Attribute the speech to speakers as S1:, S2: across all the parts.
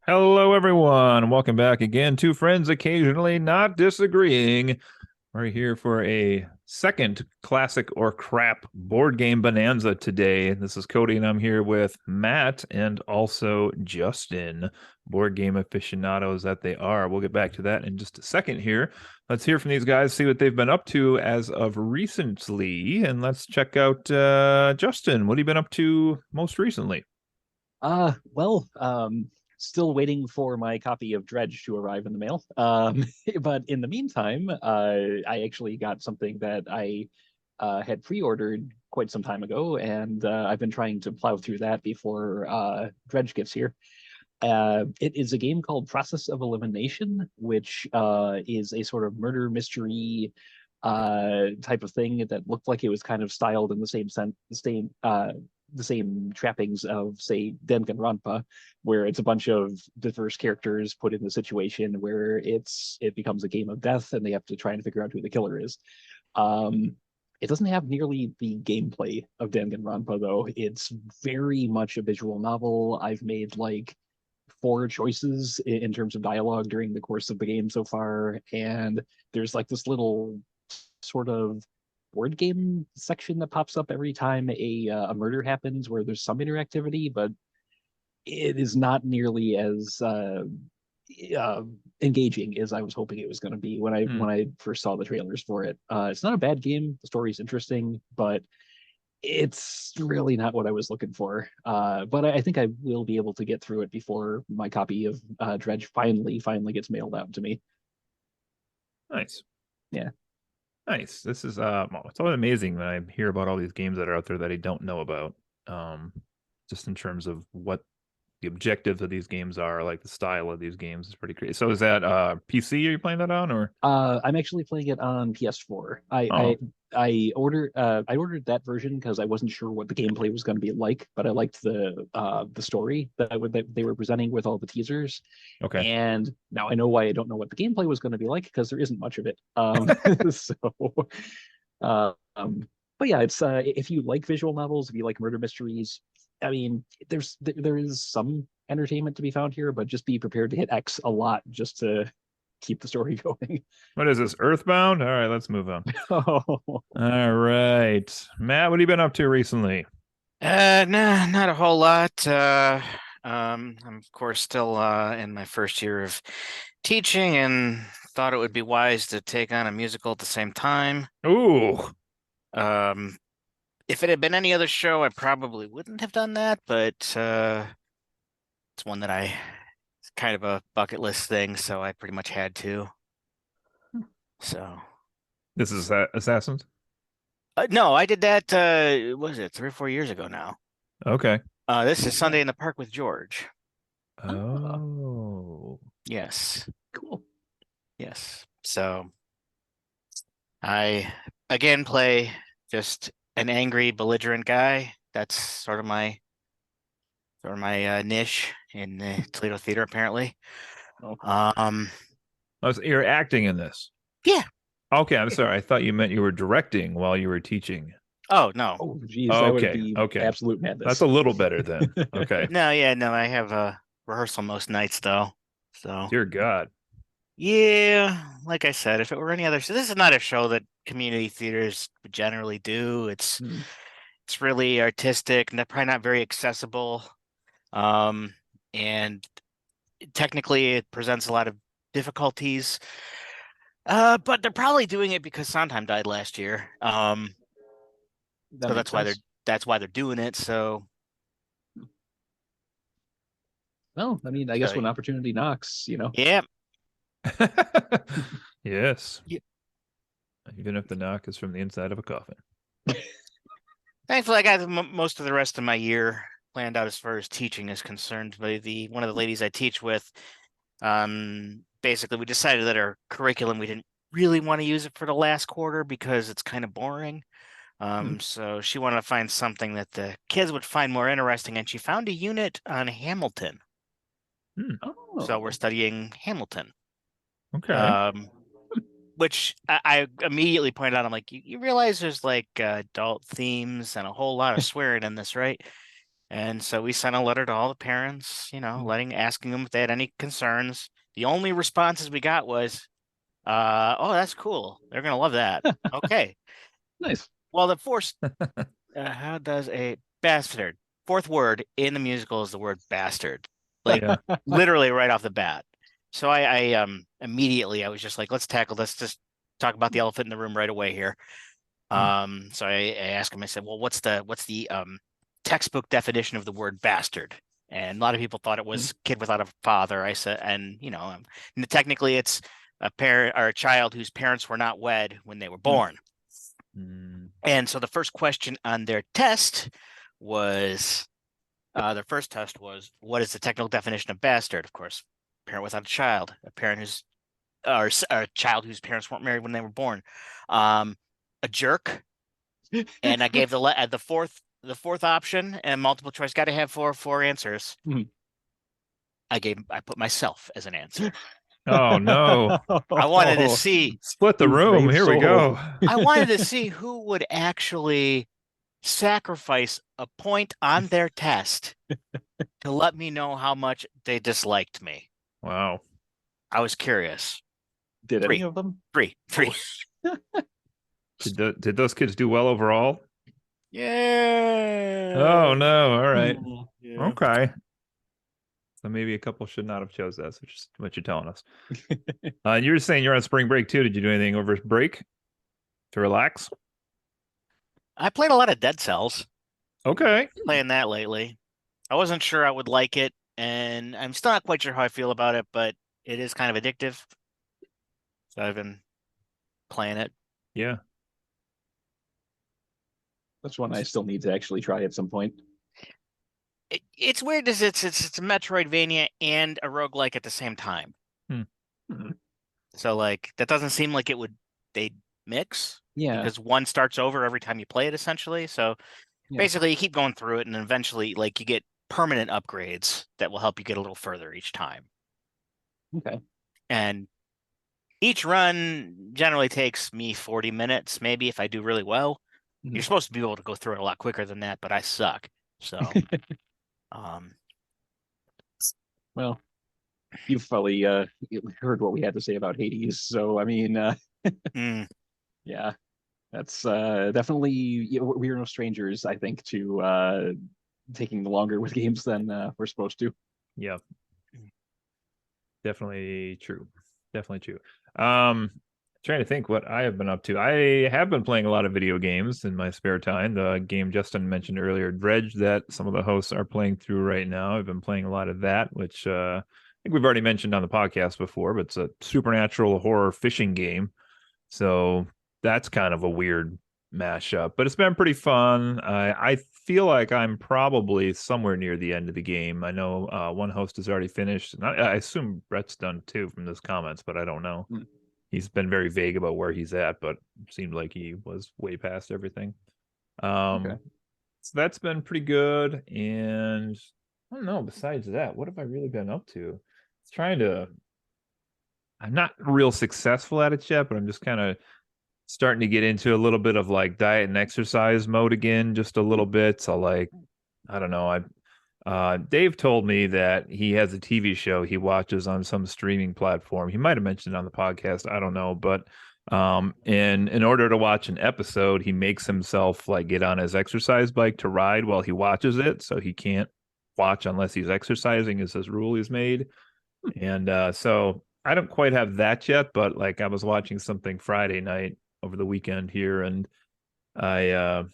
S1: Hello, everyone. Welcome back again. Two friends occasionally not disagreeing. We're here for a second classic or crap board game bonanza today. This is Cody, and I'm here with Matt and also Justin, board game aficionados that they are. We'll get back to that in just a second here. Let's hear from these guys, see what they've been up to as of recently, and let's check out Justin. What have you been up to most recently?
S2: Well, still waiting for my copy of Dredge to arrive in the mail. But in the meantime, I actually got something that I had pre-ordered quite some time ago, and I've been trying to plow through that before Dredge gets here. It is a game called Process of Elimination, which is a sort of murder mystery type of thing that looked like it was kind of styled in the same sense, the same trappings of, say, Danganronpa, where it's a bunch of diverse characters put in the situation where it becomes a game of death, and they have to try and figure out who the killer is. Um, it doesn't have nearly the gameplay of Danganronpa, though. It's very much a visual novel. I've made like four choices in terms of dialogue during the course of the game so far, and there's like this little sort of board game section that pops up every time a murder happens, where there's some interactivity, but it is not nearly as uh, engaging as I was hoping it was going to be when I
S1: Hmm.
S2: when I first saw the trailers for it. It's not a bad game. The story's interesting, but it's really not what I was looking for. But I think I will be able to get through it before my copy of Dredge finally gets mailed out to me.
S1: Nice.
S2: Yeah.
S1: Nice. This is well, it's always amazing when I hear about all these games that are out there that I don't know about. Um, just in terms of what the objectives of these games are, like the style of these games is pretty crazy. So is that PC are you playing that on or
S2: I'm actually playing it on PS4.
S1: oh,
S2: I ordered that version because I wasn't sure what the gameplay was going to be like, but I liked the story that they were presenting with all the teasers.
S1: okay.
S2: And now I know why I don't know what the gameplay was going to be like, because there isn't much of it. So but yeah, it's if you like visual novels, if you like murder mysteries, I mean, there is some entertainment to be found here, but just be prepared to hit X a lot just to keep the story going.
S1: What is this? Earthbound? All right, let's move on.
S2: Oh,
S1: All right. Matt, what have you been up to recently?
S3: Nah, not a whole lot. I'm of course still in my first year of teaching and thought it would be wise to take on a musical at the same time.
S1: Ooh.
S3: Um, if it had been any other show, I probably wouldn't have done that, but it's one that it's kind of a bucket list thing, so I pretty much had to. So,
S1: This is Assassins?
S3: no, I did that, what was it, 3 or 4 years ago now?
S1: Okay.
S3: This is
S2: yeah.
S3: Sunday in the Park with George.
S2: Oh,
S1: Oh.
S3: Yes,
S2: cool.
S3: yes. So. I again play just an angry, belligerent guy. That's sort of my niche in the Toledo Theater, apparently.
S2: Oh,
S3: Um,
S1: Oh, so you're acting in this.
S3: yeah.
S1: Okay, I'm sorry. I thought you meant you were directing while you were teaching.
S3: Oh no,
S2: oh, geez, that would
S1: Okay,
S2: be
S1: okay.
S2: absolute
S1: That's a
S2: madness.
S1: little better then. Okay.
S3: no, yeah, no. I have a rehearsal most nights though. So
S1: Dear God.
S3: yeah, like I said, if it were any other, so this is not a show that community theaters would generally do.
S2: Hmm.
S3: It's really artistic and probably not very accessible. Um, and technically it presents a lot of difficulties. But they're probably doing it because Sondheim died last year.
S2: That
S3: So
S2: makes sense.
S3: that's why they're doing it. So
S2: Well, I mean, I guess
S3: so
S2: when opportunity knocks.
S3: yeah.
S1: Yes.
S3: Yeah.
S1: Even if the knock is from the inside of a coffin.
S3: Thankfully, I got most of the rest of my year planned out as far as teaching is concerned. But the one of the ladies I teach with, basically we decided that our curriculum we didn't really want to use it for the last quarter because it's kind of boring.
S2: Hmm.
S3: So she wanted to find something that the kids would find more interesting, and she found a unit on Hamilton.
S1: Hmm.
S3: So we're
S2: Oh,
S3: studying Hamilton.
S1: Okay.
S3: Um, which I immediately pointed out. I'm like, you realize there's like adult themes and a whole lot of swearing in this, right? And so we sent a letter to all the parents, asking them if they had any concerns. The only responses we got was, oh, that's cool. They're going to love that. Okay.
S2: Nice.
S3: Well, the how does a bastard? Fourth word in the musical is the word bastard. Like literally right off the bat. So I immediately I was just like, let's just talk about the elephant in the room right away here. So I asked him, I said, well, what's the textbook definition of the word bastard? And a lot of people thought it was kid without a father. I said, and technically it's a parent or a child whose parents were not wed when they were born. And so the first question on their test was, their first test was, what is the technical definition of bastard? Of course, parent without a child, a parent who's, or a child whose parents weren't married when they were born, a jerk. And I gave the fourth option, and multiple choice, got to have four answers. I put myself as an answer.
S1: Oh no.
S3: I wanted to see.
S1: Split the room. Here we go.
S3: I wanted to see who would actually sacrifice a point on their test to let me know how much they disliked me.
S1: Wow.
S3: I was curious.
S2: Did any of them?
S3: Three.
S1: Did those kids do well overall?
S3: Yeah.
S1: Oh no. All right.
S3: Yeah.
S1: Okay. So maybe a couple should not have chose that, which is what you're telling us. You were saying you're on spring break too. Did you do anything over break to relax?
S3: I played a lot of Dead Cells.
S1: Okay.
S3: Playing that lately. I wasn't sure I would like it, and I'm still not quite sure how I feel about it, but it is kind of addictive. So I've been playing it.
S1: Yeah.
S2: That's one I still need to actually try at some point.
S3: It's weird because it's a Metroidvania and a roguelike at the same time. So like that doesn't seem like they'd mix.
S2: Yeah.
S3: Because one starts over every time you play it, essentially. So basically you keep going through it, and then eventually like you get permanent upgrades that will help you get a little further each time.
S2: Okay.
S3: And each run generally takes me 40 minutes, maybe, if I do really well. You're supposed to be able to go through it a lot quicker than that, but I suck. So
S2: well, you've probably heard what we had to say about Hades, so I mean yeah, that's definitely, we're no strangers, I think, to taking longer with games than we're supposed to.
S1: Yeah. Definitely true. Trying to think what I have been up to. I have been playing a lot of video games in my spare time. The game Justin mentioned earlier, Dredge, that some of the hosts are playing through right now. I've been playing a lot of that, which I think we've already mentioned on the podcast before, but it's a supernatural horror fishing game. So that's kind of a weird mashup, but it's been pretty fun. I feel like I'm probably somewhere near the end of the game. I know one host has already finished, and I assume Brett's done too from those comments, but I don't know. He's been very vague about where he's at, but it seemed like he was way past everything. So that's been pretty good. And I don't know, besides that, what have I really been up to? I'm not real successful at it yet, but I'm just kind of starting to get into a little bit of like diet and exercise mode again, just a little bit. So like, I don't know. Dave told me that he has a TV show he watches on some streaming platform. He might have mentioned it on the podcast. I don't know, but in order to watch an episode, he makes himself like get on his exercise bike to ride while he watches it. So he can't watch unless he's exercising is his rule he's made. And so I don't quite have that yet, but like I was watching something Friday night over the weekend here, and I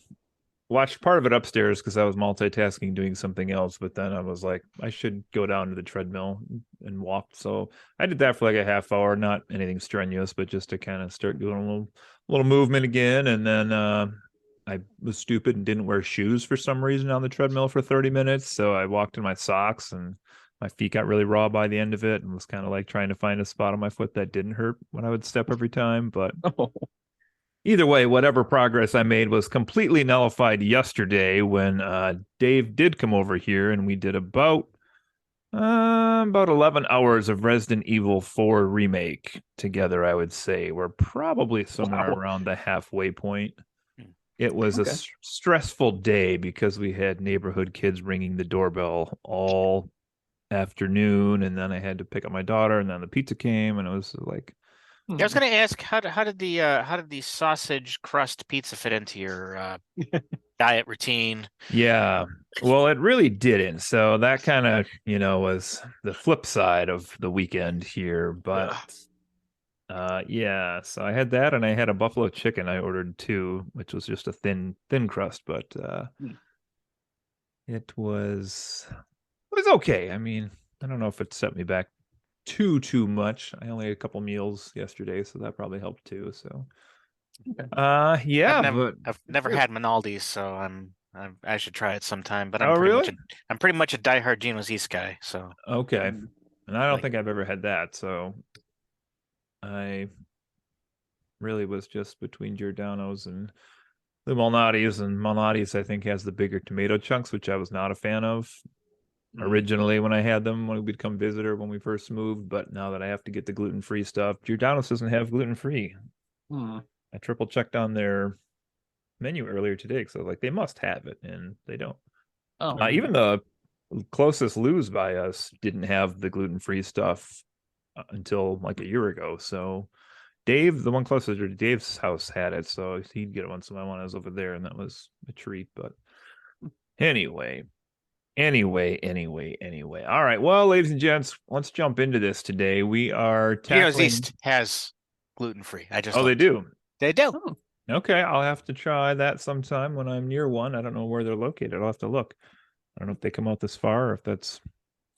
S1: watched part of it upstairs because I was multitasking doing something else, but then I was like, I should go down to the treadmill and walk. So I did that for like a half hour, not anything strenuous, but just to kind of start doing a little movement again. And then I was stupid and didn't wear shoes for some reason on the treadmill for 30 minutes. So I walked in my socks, and my feet got really raw by the end of it, and was kind of like trying to find a spot on my foot that didn't hurt when I would step every time. But either way, whatever progress I made was completely nullified yesterday when Dave did come over here, and we did about 11 hours of Resident Evil 4 remake together. I would say we're probably somewhere around the halfway point. It was
S2: Okay.
S1: a stressful day because we had neighborhood kids ringing the doorbell all afternoon, and then I had to pick up my daughter, and then the pizza came, and it was like,
S3: Yeah, I was going to ask how did the sausage crust pizza fit into your diet routine?
S1: yeah. Well, it really didn't. So that kind of, was the flip side of the weekend here. But yeah, so I had that and I had a buffalo chicken I ordered too, which was just a thin crust, but
S2: Hmm.
S1: it was okay. I mean, I don't know if it set me back too much. I only had a couple meals yesterday, so that probably helped too. So
S2: Okay.
S1: yeah,
S3: I've never
S1: good.
S3: had Minaldi's, so I should try it sometime. But
S1: Oh, really?
S3: I'm pretty much a diehard Geno's East guy. So
S1: Okay.
S2: Mm.
S1: And I don't
S3: like
S1: think I've ever had that, so I really was just between Giordano's and the Malnati's, and Malnati's I think has the bigger tomato chunks, which I was not a fan of originally when I had them when we'd come visitor when we first moved. But now that I have to get the gluten-free stuff, Giordano's doesn't have gluten-free.
S2: Hmm.
S1: I triple checked on their menu earlier today because I was like, they must have it, and they don't.
S2: Oh,
S1: Even the closest Lou's by us didn't have the gluten-free stuff until like a year ago. So Dave, the one closest to Dave's house, had it, so he'd get it once in a while when I was over there, and that was a treat. But anyway, anyway. All right, well, ladies and gents, let's jump into this today. We are
S3: Geno's
S1: tackling.
S3: East has gluten free. I just
S1: Oh, they
S3: looked.
S1: do.
S3: They do.
S2: oh,
S1: Okay, I'll have to try that sometime when I'm near one. I don't know where they're located. I'll have to look. I don't know if they come out this far or if that's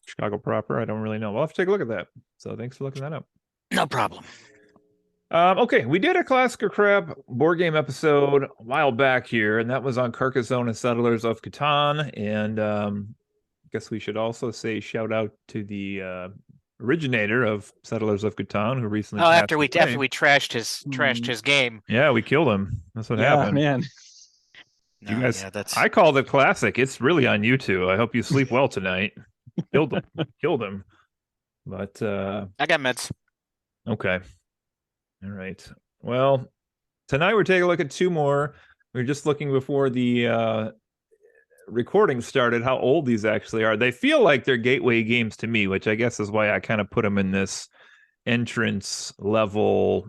S1: Chicago proper. I don't really know. We'll have to take a look at that. So thanks for looking that up.
S3: No problem.
S1: Okay, we did a Classic or Crap board game episode a while back here, and that was on Carcassonne and Settlers of Catan. And I guess we should also say shout out to the originator of Settlers of Catan, who recently
S3: Oh,
S1: passed
S3: after
S1: away.
S3: we trashed his game.
S1: Yeah, we killed him. That's what
S2: yeah,
S1: happened.
S2: man.
S1: You
S3: No,
S1: guys,
S3: yeah, that's
S1: I called it classic. It's really on YouTube. I hope you sleep well tonight. Killed him. Killed him. But
S3: I got meds.
S1: okay. All right. Well, tonight we're taking a look at two more. We were just looking before the recording started how old these actually are. They feel like they're gateway games to me, which I guess is why I kind of put them in this entrance level.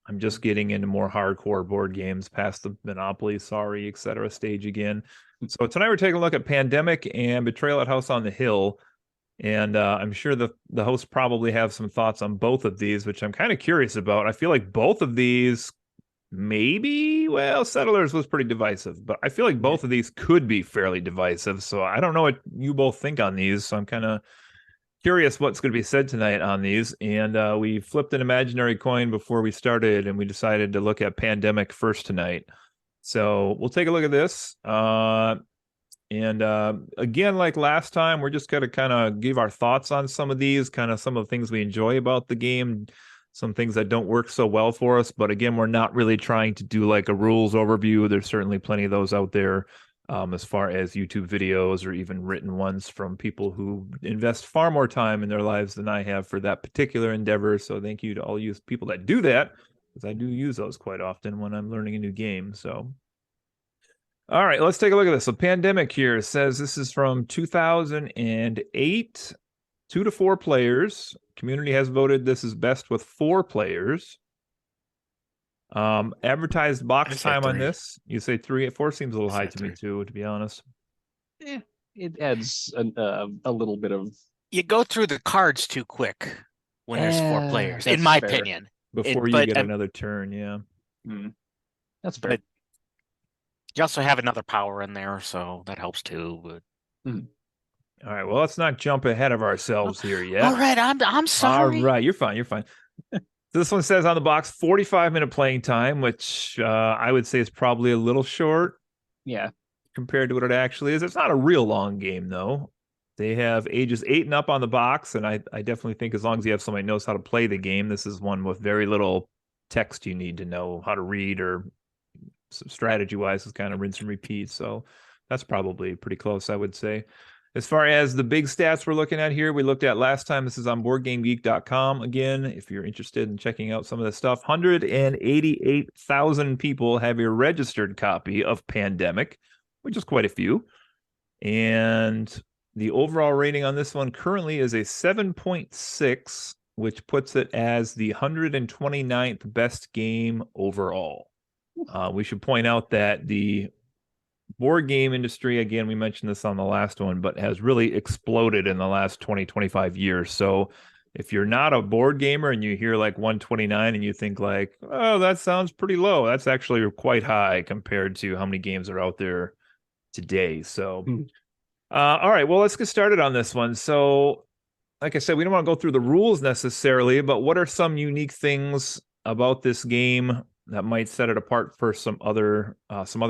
S1: I'm just getting into more hardcore board games past the Monopoly, Sorry, etc. stage again. So tonight we're taking a look at Pandemic and Betrayal at House on the Hill. And I'm sure the hosts probably have some thoughts on both of these, which I'm kind of curious about. I feel like both of these well, Settlers was pretty divisive, but I feel like both of these could be fairly divisive. So I don't know what you both think on these. So I'm kind of curious what's going to be said tonight on these. And we flipped an imaginary coin before we started, and we decided to look at Pandemic first tonight. So we'll take a look at this. And again, like last time, we're just going to kind of give our thoughts on some of these, kind of some of the things we enjoy about the game, some things that don't work so well for us. But again, we're not really trying to do like a rules overview. There's certainly plenty of those out there, as far as YouTube videos or even written ones from people who invest far more time in their lives than I have for that particular endeavor. So thank you to all you people that do that, because I do use those quite often when I'm learning a new game. So all right, let's take a look at this. So Pandemic here says this is from 2008, 2 to 4 players. Community has voted this is best with 4 players. Advertised
S3: I
S1: box
S3: say
S1: time on
S3: 3.
S1: this. You say 3. 4 seems a little
S3: I
S1: high
S3: say
S1: to me
S3: 3.
S1: too, to be honest.
S2: It adds a little bit of.
S3: You go through the cards too quick when there's 4 players, in
S2: That's
S3: my
S2: fair.
S3: opinion.
S1: Before you get another turn, yeah.
S2: That's fair.
S3: But you also have another power in there, so that helps too. But
S1: All right, well, let's not jump ahead of ourselves here yet.
S3: all right, I'm sorry.
S1: All right, you're fine. You're fine. This one says on the box 45-minute playing time, which I would say is probably a little short.
S2: Yeah.
S1: Compared to what it actually is. It's not a real long game, though. They have ages 8 and up on the box, and I definitely think as long as you have somebody who knows how to play the game, this is one with very little text you need to know how to read, or strategy-wise is kind of rinse and repeat. So that's probably pretty close, I would say. As far as the big stats we're looking at here, we looked at last time. This is on BoardGameGeek.com. Again, if you're interested in checking out some of this stuff, 188,000 people have a registered copy of Pandemic, which is quite a few. And the overall rating on this one currently is a 7.6, which puts it as the 129th best game overall. We should point out that the board game industry, again, we mentioned this on the last one, but has really exploded in the last 20, 25 years. So if you're not a board gamer and you hear like 129 and you think like, oh, that sounds pretty low, that's actually quite high compared to how many games are out there today. So, all right, well, let's get started on this one. So, like I said, we don't want to go through the rules necessarily, but what are some unique things about this game that might set it apart for some other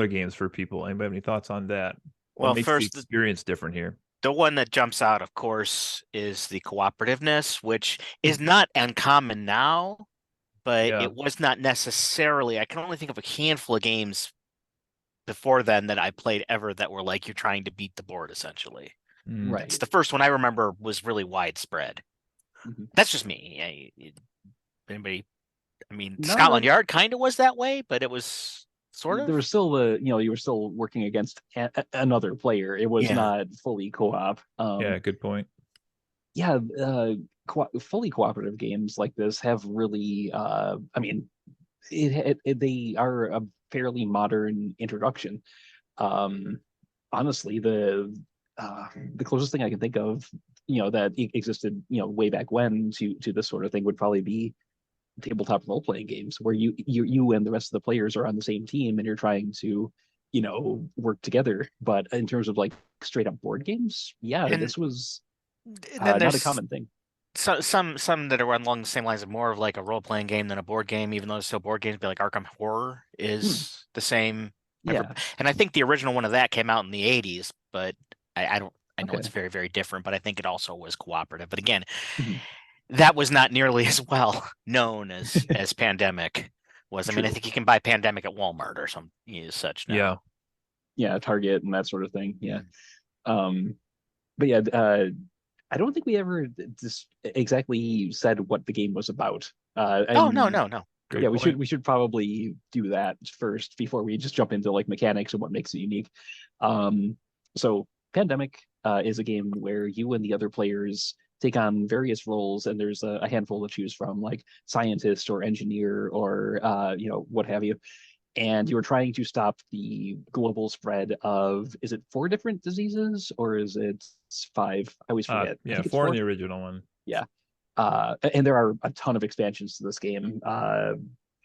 S1: games for people? Anybody have any thoughts on that? What
S3: Well,
S1: makes
S3: first,
S1: the experience different here?
S3: the one that jumps out, of course, is the cooperativeness, which is not uncommon now, but
S1: Yeah.
S3: it was not necessarily. I can only think of a handful of games before then that I played ever that were like you're trying to beat the board, essentially.
S2: Right.
S3: It's the first one I remember was really widespread. That's just me. Anybody? I mean,
S2: No,
S3: Scotland Yard kind of was that way, but it was sort of.
S2: There was still you were still working against another player. It was
S3: Yeah.
S2: not fully co-op.
S1: Yeah, good point.
S2: Yeah, fully cooperative games like this have really, I mean, they are a fairly modern introduction. Honestly, the closest thing I can think of, that existed, way back when to this sort of thing would probably be tabletop role-playing games where you and the rest of the players are on the same team and you're trying to, work together. But in terms of like straight up board games, yeah,
S3: And
S2: this was
S3: then
S2: not a
S3: there's
S2: common thing.
S3: some that are along the same lines of more of like a role-playing game than a board game, even though it's still board games. But like Arkham Horror is the same.
S2: Yeah.
S3: And I think the original one of that came out in the 80s, but I know
S2: Okay.
S3: it's very, very different, but I think it also was cooperative. But again,
S2: Mhm.
S3: that was not nearly as well known as Pandemic was. I mean, I
S2: True.
S3: think you can buy Pandemic at Walmart or some such now.
S1: Yeah.
S2: Yeah, Target and that sort of thing. Yeah. But yeah, I don't think we ever just exactly said what the game was about.
S3: Oh, no.
S1: Great
S2: Yeah,
S1: point.
S2: we should probably do that first before we just jump into like mechanics and what makes it unique. So Pandemic is a game where you and the other players take on various roles, and there's a handful to choose from, like scientist or engineer or what have you. And you are trying to stop the global spread of, is it 4 different diseases or is it 5? I always forget. I
S1: Yeah,
S2: think it's
S1: 4 in the original one.
S2: Yeah. And there are a ton of expansions to this game,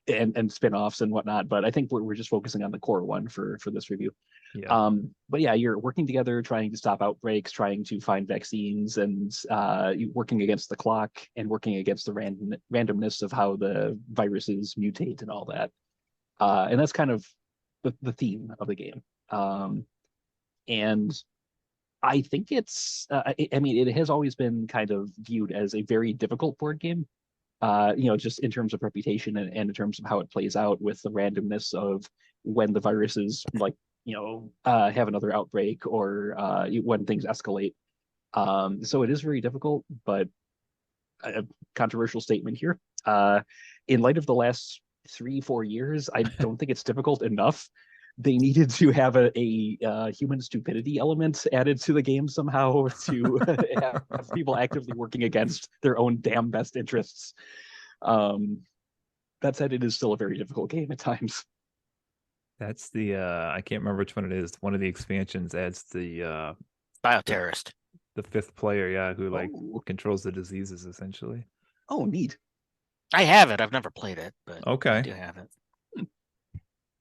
S2: and spin-offs and whatnot, but I think we're just focusing on the core one for this review.
S1: Yeah.
S2: But yeah, you're working together, trying to stop outbreaks, trying to find vaccines, and working against the clock and working against the randomness of how the viruses mutate and all that. And that's kind of the theme of the game. And I think it's, I mean, it has always been kind of viewed as a very difficult board game, just in terms of reputation and in terms of how it plays out with the randomness of when the viruses, like, have another outbreak or when things escalate. So it is very difficult, but a controversial statement here. In light of the last 3-4 years, I don't think it's difficult enough. They needed to have a human stupidity element added to the game somehow to have people actively working against their own damn best interests. That said, it is still a very difficult game at times.
S1: That's the I can't remember which one it is. One of the expansions adds the
S3: Bioterrorist.
S1: the 5th player, yeah, who like controls the diseases essentially.
S2: Oh, neat.
S3: I have it. I've never played it, but
S1: Okay.
S3: I do have it.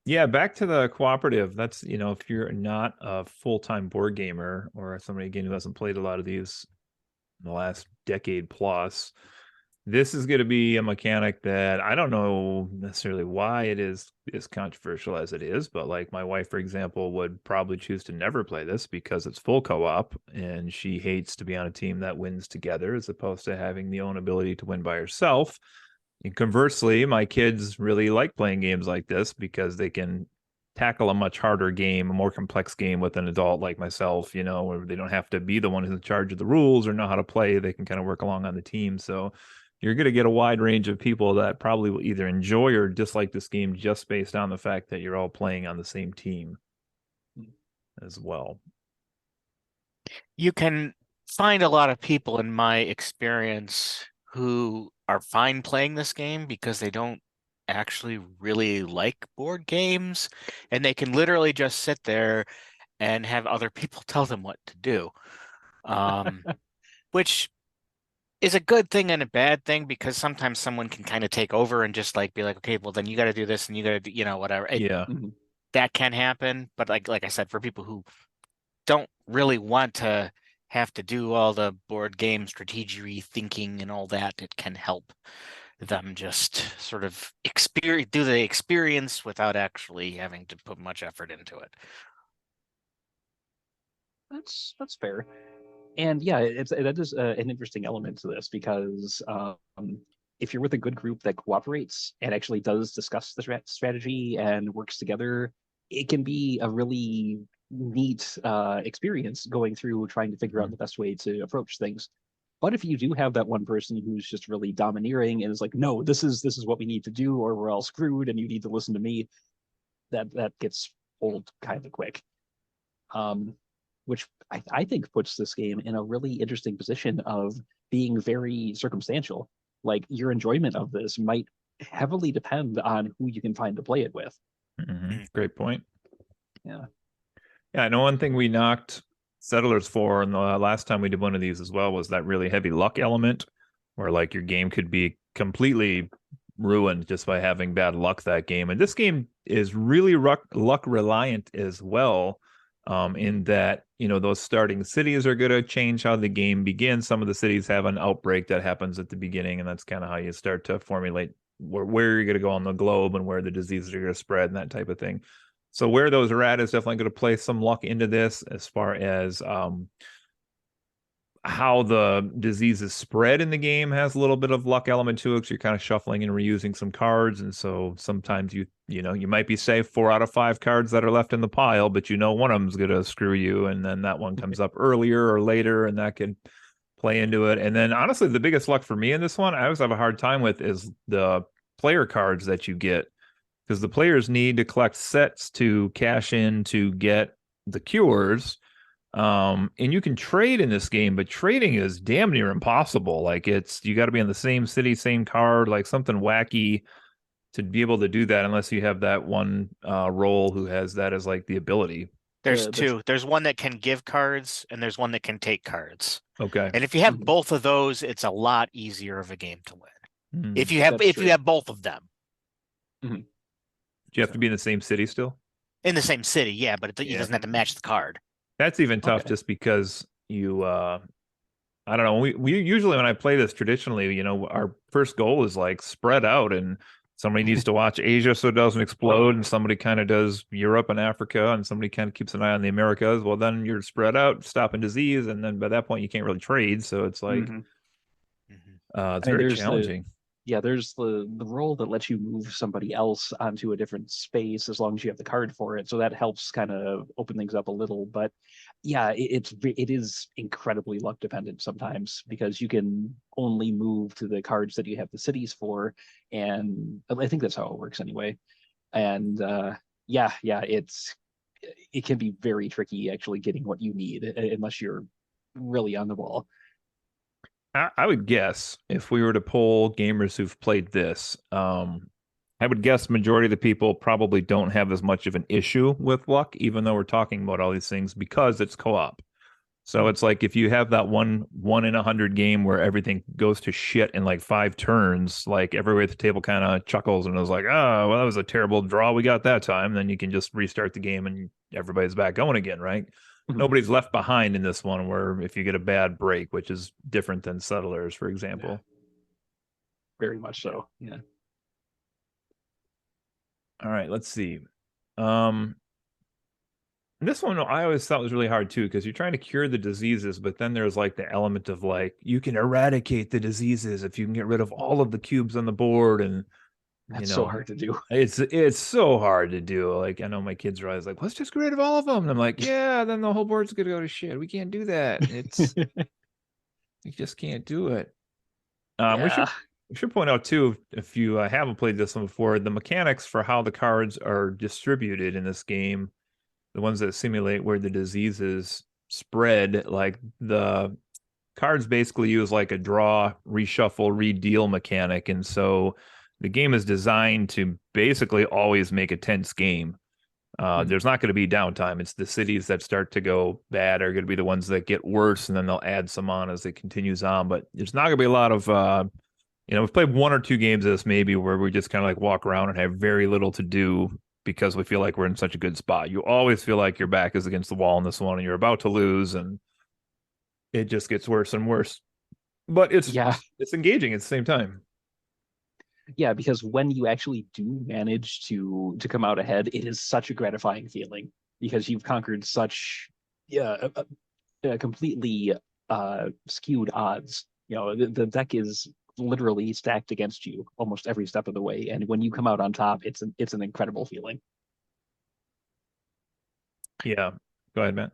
S1: Yeah, back to the cooperative. That's, if you're not a full-time board gamer or somebody again who hasn't played a lot of these in the last decade plus, this is going to be a mechanic that I don't know necessarily why it is as controversial as it is, but like my wife, for example, would probably choose to never play this because it's full co-op and she hates to be on a team that wins together as opposed to having the own ability to win by herself. And conversely, my kids really like playing games like this because they can tackle a much harder game, a more complex game with an adult like myself, you know, where they don't have to be the one who's in charge of the rules or know how to play. They can kind of work along on the team. So you're going to get a wide range of people that probably will either enjoy or dislike this game just based on the fact that you're all playing on the same team as well.
S3: You can find a lot of people, in my experience, who are fine playing this game because they don't actually really like board games, and they can literally just sit there and have other people tell them what to do. Which is a good thing and a bad thing, because sometimes someone can kind of take over and just like be like, okay, well then you got to do this and you got to do, you know, whatever.
S1: Yeah.
S3: That can happen, but like I said, for people who don't really want to have to do all the board game strategy thinking and all that, it can help them just sort of do the experience without actually having to put much effort into it.
S2: That's fair. And yeah, that is an interesting element to this, because if you're with a good group that cooperates and actually does discuss the strategy and works together, it can be a really neat experience going through trying to figure out the best way to approach things. But if you do have that one person who's just really domineering and is like, no, this is what we need to do, or we're all screwed, and you need to listen to me, that gets old kind of quick. Which I think puts this game in a really interesting position of being very circumstantial. Like, your enjoyment of this might heavily depend on who you can find to play it with.
S1: Great point.
S2: Yeah.
S1: Yeah, I know one thing we knocked Settlers for, and the last time we did one of these as well, was that really heavy luck element, where like your game could be completely ruined just by having bad luck that game. And this game is really luck reliant as well, in that, you know, those starting cities are going to change how the game begins. Some of the cities have an outbreak that happens at the beginning, and that's kind of how you start to formulate where you're going to go on the globe and where the diseases are going to spread and that type of thing. So where those are at is definitely going to play some luck into this, as far as how the diseases spread in the game has a little bit of luck element to it, because you're kind of shuffling and reusing some cards. And so sometimes you might be safe 4 out of 5 cards that are left in the pile, but you know one of them's going to screw you, and then that one comes up earlier or later, and that can play into it. And then honestly, the biggest luck for me in this one, I always have a hard time with, is the player cards that you get, because the players need to collect sets to cash in to get the cures. And you can trade in this game, but trading is damn near impossible. Like, you got to be in the same city, same card, like something wacky to be able to do that, unless you have that one role who has that as like the ability.
S3: There's two. There's one that can give cards, and there's one that can take cards.
S1: Okay.
S3: And if you have both of those, it's a lot easier of a game to win. If you have both of them.
S1: Do you have to be in the same city still?
S3: In the same city, yeah, but it doesn't have to match the card.
S1: That's even tough, just because you I don't know, we usually, when I play this traditionally, you know, our first goal is like spread out, and somebody needs to watch Asia so it doesn't explode, and somebody kind of does Europe and Africa, and somebody kind of keeps an eye on the Americas. Well, then you're spread out, stopping disease, and then by that point you can't really trade, so it's like it's very challenging.
S2: There's the role that lets you move somebody else onto a different space as long as you have the card for it. So that helps kind of open things up a little. But yeah, it is incredibly luck dependent sometimes, because you can only move to the cards that you have the cities for. And I think that's how it works anyway. And it can be very tricky actually getting what you need, unless you're really on the ball.
S1: I would guess, if we were to poll gamers who've played this, I would guess majority of the people probably don't have as much of an issue with luck, even though we're talking about all these things, because it's co-op. So it's like, if you have that one in 100 game where everything goes to shit in like 5 turns, like everybody at the table kind of chuckles and is like, oh, well, that was a terrible draw we got that time. Then you can just restart the game and everybody's back going again, right? Nobody's left behind in this one, where if you get a bad break, which is different than Settlers, for example.
S2: Yeah. Very much so. Yeah.
S1: All right, let's see. This one I always thought was really hard too, because you're trying to cure the diseases, but then there's like the element of like, you can eradicate the diseases if you can get rid of all of the cubes on the board. And
S2: That's so hard to do.
S1: It's so hard to do. Like, I know my kids are always like, let's just get rid of all of them. And I'm like, yeah, then the whole board's gonna go to shit. We can't do that. You just can't do it. We
S2: Yeah.
S1: should point out too, if you haven't played this one before, the mechanics for how the cards are distributed in this game, the ones that simulate where the diseases spread, like the cards basically use like a draw, reshuffle, redeal mechanic, and so the game is designed to basically always make a tense game. There's not going to be downtime. It's the cities that start to go bad are going to be the ones that get worse, and then they'll add some on as it continues on. But there's not going to be a lot of, we've played 1 or 2 games of this maybe where we just kind of like walk around and have very little to do because we feel like we're in such a good spot. You always feel like your back is against the wall in this one, and you're about to lose, and it just gets worse and worse. But it's engaging at the same time.
S2: Yeah, because when you actually do manage to come out ahead, it is such a gratifying feeling because you've conquered such completely skewed odds. The deck is literally stacked against you almost every step of the way, and when you come out on top, it's an incredible feeling.
S1: Yeah, go ahead, Matt.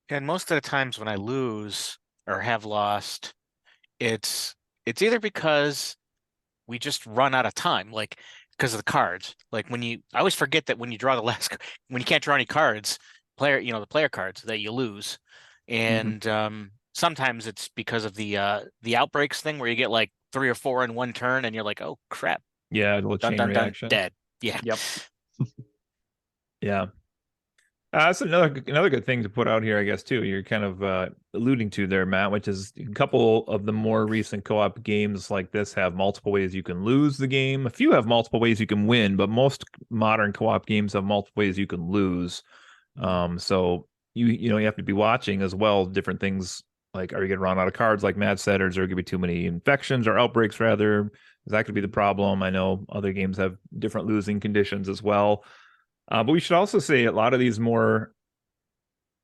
S3: And most of the times when I lose or have lost, it's either because we just run out of time, like because of the cards. Like I always forget that when you draw when you can't draw any cards, the player cards, that you lose. And sometimes it's because of the outbreaks thing where you get like 3 or 4 in one turn and you're like, oh crap.
S1: Yeah, a little chain reaction.
S3: Dead. Yeah.
S2: Yep.
S1: Yeah. That's another good thing to put out here, I guess, too. You're kind of alluding to there, Matt, which is a couple of the more recent co-op games like this have multiple ways you can lose the game. A few have multiple ways you can win, but most modern co-op games have multiple ways you can lose. So you have to be watching as well different things like, are you going to run out of cards, like Matt said, or is there going to be too many infections or outbreaks, rather? That could be the problem. I know other games have different losing conditions as well. But we should also say a lot of these more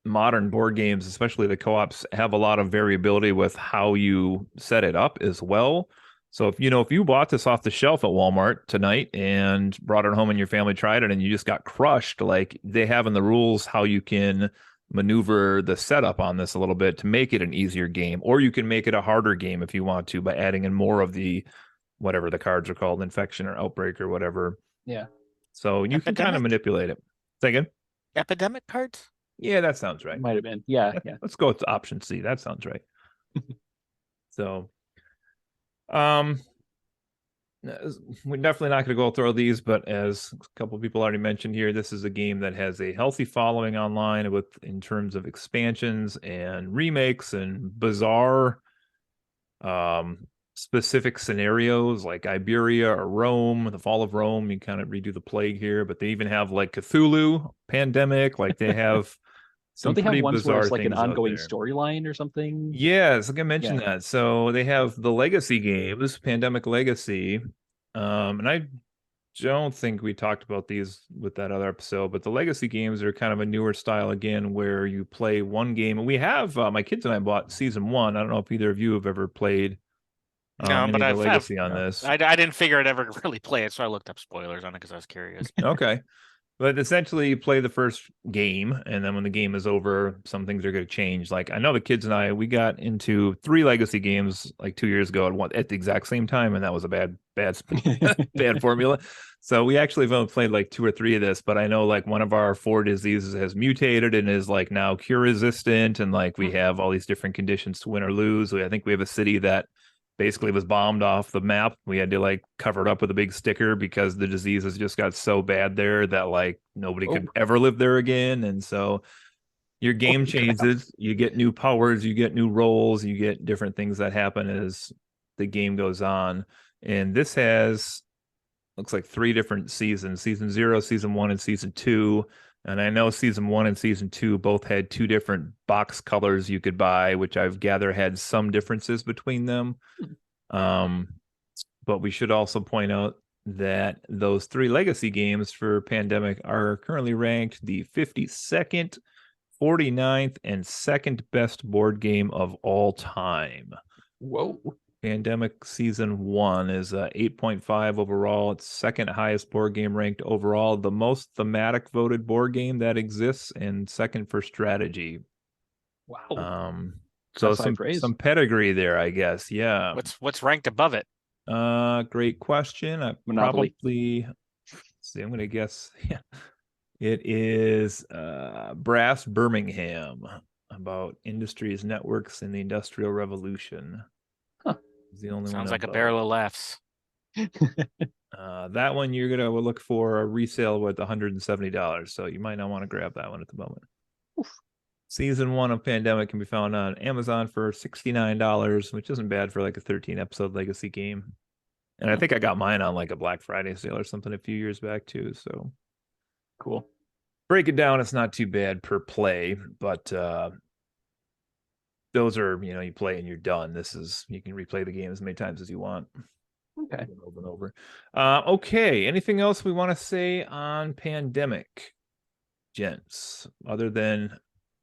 S1: modern board games, especially the co-ops, have a lot of variability with how you set it up as well. So if you bought this off the shelf at Walmart tonight and brought it home and your family tried it and you just got crushed, like they have in the rules how you can maneuver the setup on this a little bit to make it an easier game, or you can make it a harder game if you want to by adding in more of the whatever the cards are called, infection or outbreak or whatever.
S2: Yeah.
S1: So you can kind of manipulate it. Say again?
S3: Epidemic cards?
S1: Yeah, that sounds right.
S2: Might have been. Yeah.
S1: Let's go with option C. That sounds right. So, we're definitely not going to go through these, but as a couple of people already mentioned here, this is a game that has a healthy following online in terms of expansions and remakes and bizarre specific scenarios like Iberia or Rome, the fall of Rome. You kind of redo the plague here, but they even have like Cthulhu, pandemic. Like they have some
S2: Don't they have ones where it's like an
S1: things out
S2: ongoing
S1: there.
S2: storyline or something?
S1: Yes, like I mentioned that. So they have the Legacy games, Pandemic Legacy. And I don't think we talked about these with that other episode, but the Legacy games are kind of a newer style again, where you play one game. And we have my kids and I bought season 1. I don't know if either of you have ever played
S3: no, but I've
S1: Legacy on this.
S3: I didn't figure I'd ever really play it, so I looked up spoilers on it because I was curious.
S1: Okay. But essentially, you play the first game, and then when the game is over, some things are going to change. Like, I know the kids and I, we got into 3 Legacy games like 2 years ago at the exact same time, and that was a bad formula. So we actually have only played like 2 or 3 of this, but I know like one of our 4 diseases has mutated and is like now cure resistant, and like we have all these different conditions to win or lose. I think we have a city that basically was bombed off the map. We had to like cover it up with a big sticker because the diseases just got so bad there that like nobody could ever live there again. And so your game changes, you get new powers, you get new roles, you get different things that happen as the game goes on. And this looks like 3 different seasons, season 0, season 1, and season 2. And I know season 1 and season 2 both had 2 different box colors you could buy, which I've gathered had some differences between them. But we should also point out that those 3 Legacy games for Pandemic are currently ranked the 52nd, 49th, and 2nd best board game of all time.
S2: Whoa.
S1: Pandemic Season 1 is 8.5 overall. It's second highest board game ranked overall, the most thematic voted board game that exists, and second for strategy.
S2: Wow.
S1: So
S2: That's high praise.
S1: some pedigree there, I guess. Yeah.
S3: What's ranked above it?
S1: Great question. I
S2: Monopoly.
S1: probably see. I'm gonna guess. Yeah, it is Brass Birmingham, about industries, networks, and the Industrial Revolution.
S2: Huh.
S1: It's the only
S3: Sounds
S1: one
S3: like a
S1: above.
S3: barrel of laughs.
S1: That one you're gonna look for a resale with $170, so you might not want to grab that one at the moment.
S2: Oof.
S1: Season 1 of Pandemic can be found on Amazon for $69, which isn't bad for like a 13 episode legacy game. And I think I got mine on like a Black Friday sale or something a few years back too. So
S2: Cool.
S1: break it down, it's not too bad per play, but those are, you play and you're done. This is, you can replay the game as many times as you want.
S2: Okay.
S1: Over and over. Okay. Anything else we want to say on Pandemic, gents, other than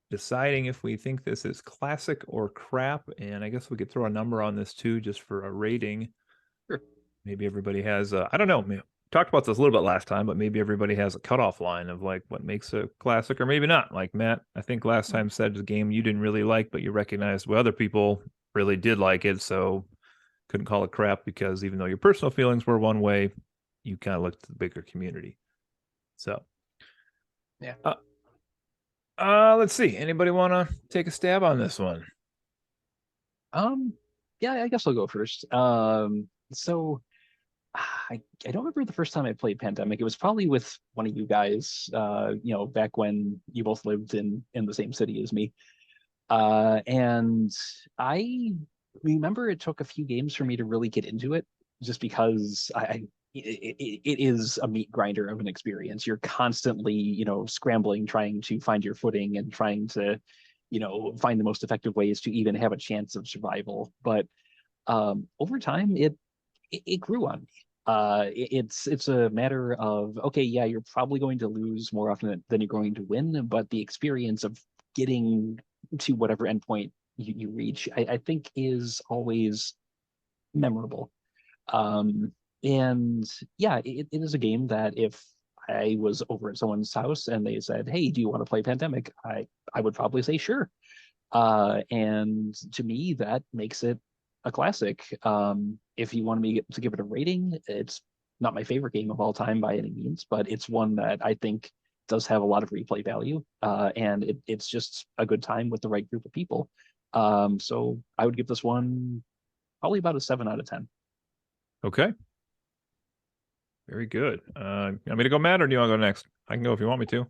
S1: deciding if we think this is classic or crap? And I guess we could throw a number on this too, just for a rating.
S2: Sure.
S1: Maybe everybody has I don't know, maybe, talked about this a little bit last time, but maybe everybody has a cutoff line of like what makes a classic, or maybe not. Like Matt, I think last time said the game you didn't really like, but you recognized well other people really did like it, so couldn't call it crap because even though your personal feelings were one way, you kind of looked at the bigger community. So
S2: yeah.
S1: Let's see. Anybody want to take a stab on this one?
S2: Yeah, I guess I'll go first. So I don't remember the first time I played Pandemic. It was probably with one of you guys, back when you both lived in the same city as me. And I remember it took a few games for me to really get into it, just because it is a meat grinder of an experience. You're constantly, scrambling, trying to find your footing and trying to, find the most effective ways to even have a chance of survival. But over time, it grew on me. It's a matter of, okay, yeah, you're probably going to lose more often than you're going to win, but the experience of getting to whatever endpoint you reach, I think is always memorable. And yeah, it is a game that if I was over at someone's house and they said, "Hey, do you want to play Pandemic?" I would probably say sure. And to me, that makes it a classic. If you want me to give it a rating, it's not my favorite game of all time by any means, but it's one that I think does have a lot of replay value. And it's just a good time with the right group of people. So I would give this one probably about a 7 out of 10.
S1: Okay. Very good. You want me to go, Matt, or do you want to go next? I can go if you want me to.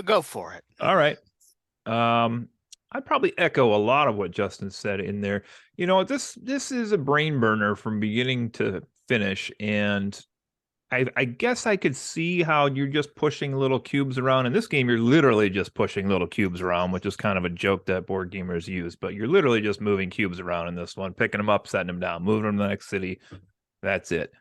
S3: Go for it.
S1: All right. I'd probably echo a lot of what Justin said in there. This is a brain burner from beginning to finish, and I guess I could see how you're just pushing little cubes around. In this game, you're literally just pushing little cubes around, which is kind of a joke that board gamers use, but you're literally just moving cubes around in this one, picking them up, setting them down, moving them to the next city. That's it.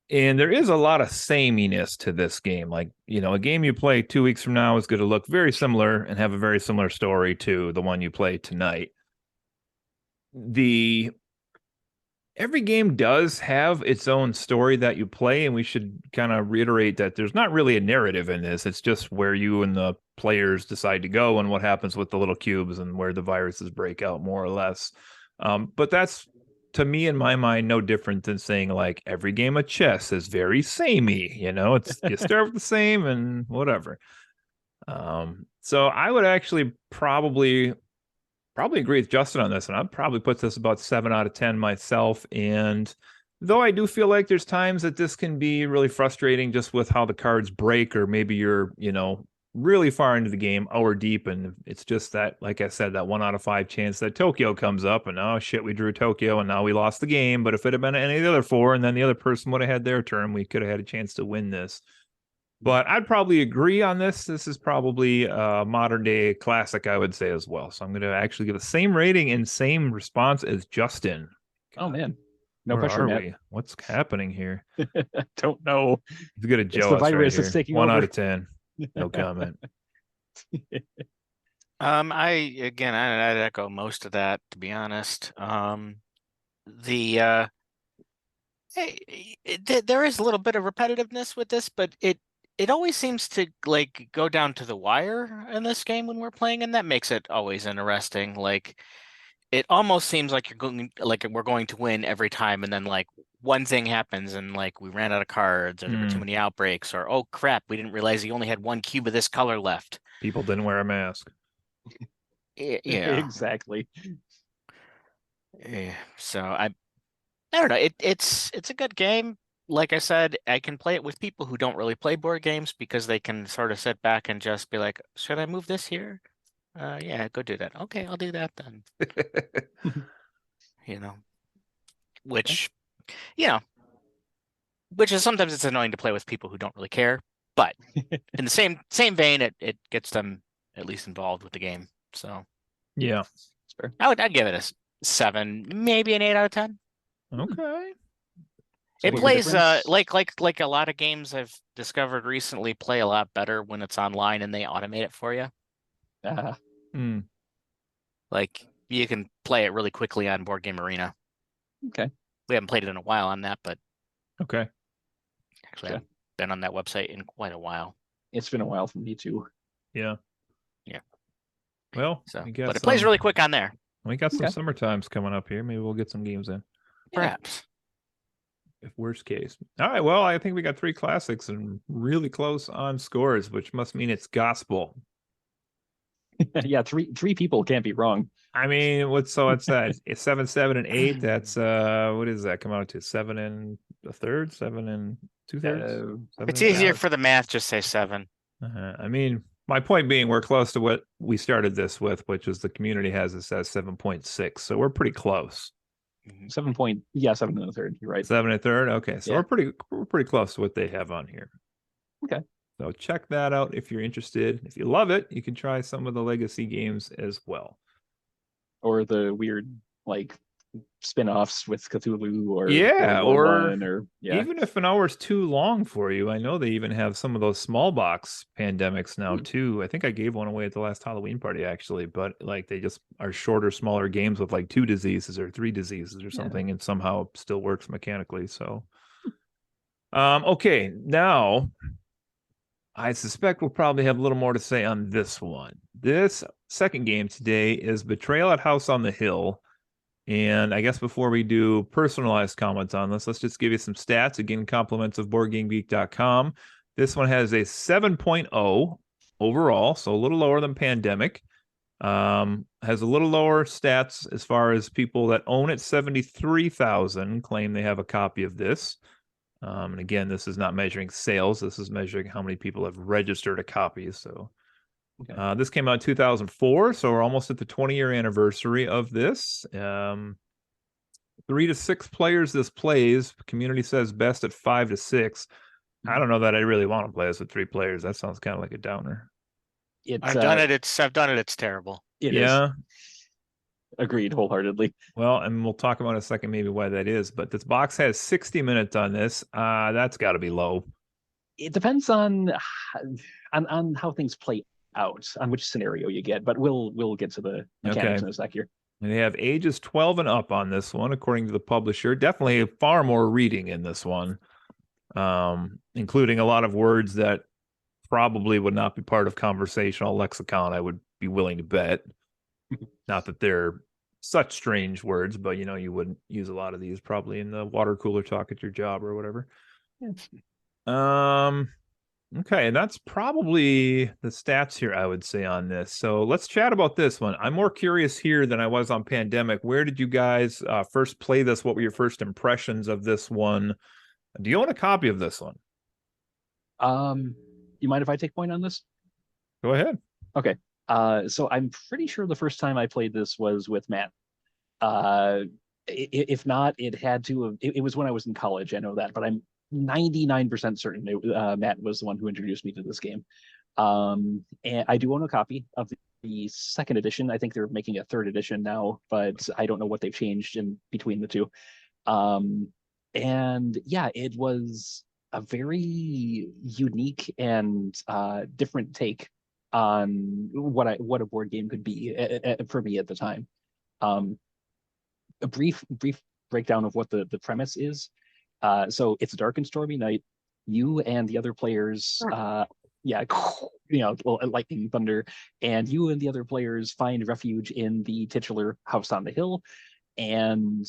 S1: And there is a lot of sameness to this game. Like, a game you play 2 weeks from now is going to look very similar and have a very similar story to the one you play tonight. Every game does have its own story that you play, and we should kind of reiterate that there's not really a narrative in this. It's just where you and the players decide to go and what happens with the little cubes and where the viruses break out, more or less. But that's, to me, in my mind, no different than saying like every game of chess is very samey. It's you start with the same and whatever. So I would actually probably agree with Justin on this, and I'd probably put this about 7 out of 10 myself. And though I do feel like there's times that this can be really frustrating just with how the cards break, or maybe you're, really far into the game, hour deep, and it's just that, like I said, that 1 out of 5 chance that Tokyo comes up, and oh shit, we drew Tokyo and now we lost the game. But if it had been any of the other 4 and then the other person would have had their turn, we could have had a chance to win this. But I'd probably agree on this. This is probably a modern day classic, I would say, as well. So I'm going to actually give the same rating and same response as Justin.
S2: Oh man, no
S1: Where
S2: pressure,
S1: are
S2: Matt.
S1: we? What's happening here?
S2: Don't know.
S1: He's good at
S2: It's the
S1: Joe.
S2: virus
S1: Right
S2: that's taking
S1: 1
S2: over.
S1: out of 10. No comment.
S3: I'd echo most of that, to be honest. the there is a little bit of repetitiveness with this, but it always seems to like go down to the wire in this game when we're playing, and that makes it always interesting. Like it almost seems like we're going to win every time, and then like one thing happens and like we ran out of cards or there were too many outbreaks or oh crap, we didn't realize you only had one cube of this color left.
S1: People didn't wear a mask.
S3: Yeah.
S2: Exactly.
S3: Yeah. So I don't know. It's a good game. Like I said, I can play it with people who don't really play board games because they can sort of sit back and just be like, should I move this here? Yeah, go do that. Okay, I'll do that then. You know, which, you know, which is sometimes it's annoying to play with people who don't really care, but in the same vein, it gets them at least involved with the game. So
S1: Yeah.
S3: I'd give it a 7, maybe an 8 out of 10.
S1: Okay.
S2: So
S3: It
S2: what's the
S3: plays
S2: difference?
S3: like a lot of games I've discovered recently play a lot better when it's online and they automate it for you.
S1: Hmm.
S3: Like you can play it really quickly on Board Game Arena.
S2: Okay.
S3: We haven't played it in a while on that, but
S1: Okay.
S3: actually I've been on that website in quite a while.
S2: It's been a while for me too.
S1: Yeah.
S3: Yeah.
S1: Well,
S3: So,
S1: we got
S3: but it plays really quick on there.
S1: We got some
S2: Okay.
S1: summer times coming up here. Maybe we'll get some games in.
S3: Perhaps.
S1: If worst case. All right. Well, I think we got 3 classics and really close on scores, which must mean it's gospel.
S2: Yeah, three people can't be wrong.
S1: I mean, what's that? It's 7, 7, and 8. That's what does that come out to? 7 and a third, 7 and 2/3.
S3: It's easier for the math, just say 7.
S1: I mean, my point being, we're close to what we started this with, which is the community has this as 7.6. So we're pretty close.
S2: 7 and a third. You're right.
S1: 7 and a third. Okay, so
S2: Yeah.
S1: we're pretty close to what they have on here.
S2: Okay.
S1: So check that out if you're interested. If you love it, you can try some of the legacy games as well.
S2: Or the weird like spin-offs with Cthulhu or
S1: Yeah,
S2: World War
S1: or
S2: One, or yeah.
S1: even if an hour's too long for you, I know they even have some of those small box pandemics now too. I think I gave one away at the last Halloween party actually, but like they just are shorter, smaller games with like 2 diseases or 3 diseases or something, and somehow still works mechanically. So, okay, now I suspect we'll probably have a little more to say on this one. This second game today is Betrayal at House on the Hill. And I guess before we do personalized comments on this, let's just give you some stats. Again, compliments of BoardGameGeek.com. This one has a 7.0 overall, so a little lower than Pandemic. Has a little lower stats as far as people that own it. 73,000 claim they have a copy of this. And again, this is not measuring sales. This is measuring how many people have registered a copy. So this came out in 2004, so we're almost at the 20-year anniversary of this. 3 to 6 players this plays. Community says best at 5 to 6. I don't know that I really want to play this with 3 players. That sounds kind of like a downer.
S3: I've done it. It's terrible.
S2: It is. Agreed wholeheartedly.
S1: Well, and we'll talk about in a second maybe why that is. But this box has 60 minutes on this. That's got to be low.
S2: It depends on how things play out, on which scenario you get, but we'll get to the mechanics in a sec here.
S1: And they have ages 12 and up on this one, according to the publisher. Definitely far more reading in this one, including a lot of words that probably would not be part of conversational lexicon, I would be willing to bet. Not that they're such strange words, but you wouldn't use a lot of these probably in the water cooler talk at your job or whatever. Okay, and that's probably the stats here, I would say, on this. So let's chat about this one. I'm more curious here than I was on Pandemic. Where did you guys first play this? What were your first impressions of this one? Do you own a copy of this one?
S2: You mind if I take point on this?
S1: Go ahead.
S2: Okay. So I'm pretty sure the first time I played this was with Matt. If not, it had to have. It was when I was in college. I know that, but I'm 99% certain Matt was the one who introduced me to this game. And I do own a copy of the second edition. I think they're making a third edition now, but I don't know what they've changed in between the two. And yeah, it was a very unique and different take on what a board game could be for me at the time. A brief breakdown of what the premise is. So it's a dark and stormy night. You and the other players, yeah, well, lightning, thunder, and you and the other players find refuge in the titular house on the hill. And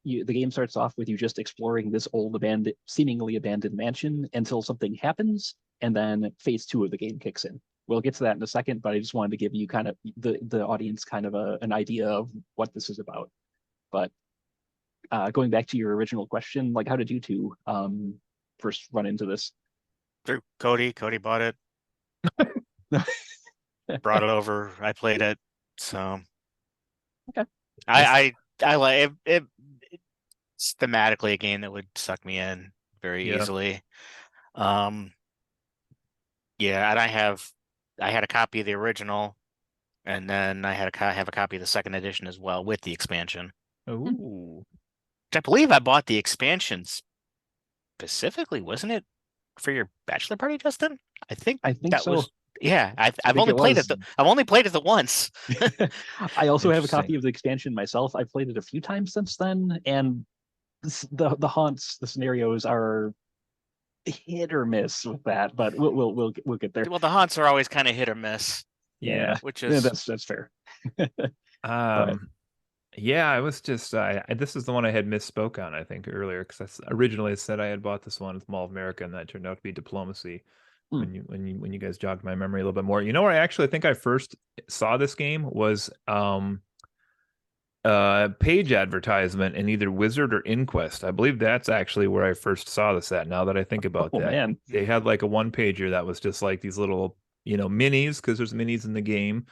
S2: the game starts off with you just exploring this old, seemingly abandoned mansion until something happens, and then phase 2 of the game kicks in. We'll get to that in a second, but I just wanted to give you kind of the audience kind of an idea of what this is about. But going back to your original question, like how did you two first run into this?
S3: Through Cody. Cody bought it, brought it over. I played it. So
S2: Okay.
S3: I like it. It's thematically a game that would suck me in very easily. Yeah, and I had a copy of the original, and then I have a copy of the second edition as well with the expansion.
S1: Ooh.
S3: I believe I bought the expansion specifically, wasn't it, for your bachelor party, Justin? I think that
S2: so.
S3: was. Yeah, I've
S2: think
S3: only
S2: it
S3: played
S2: was.
S3: it. I've only played it the once.
S2: I also have a
S1: Interesting.
S2: copy of the expansion myself. I've played it a few times since then, and the haunts, the scenarios are hit or miss with that, but we'll get there.
S3: Well, the haunts are always kind of hit or miss.
S1: Yeah.
S3: Which
S2: Yeah,
S3: is
S2: that's fair.
S1: Yeah, I was just this is the one I had misspoke on, I think, earlier, because I originally said I had bought this one with Mall of America, and that turned out to be Diplomacy. When you guys jogged my memory a little bit more. You know where I actually think I first saw this game was page advertisement in either Wizard or Inquest. I believe that's actually where I first saw this at, now that I think about that.
S2: Man.
S1: They had like a one pager that was just like these little, minis, because there's minis in the game.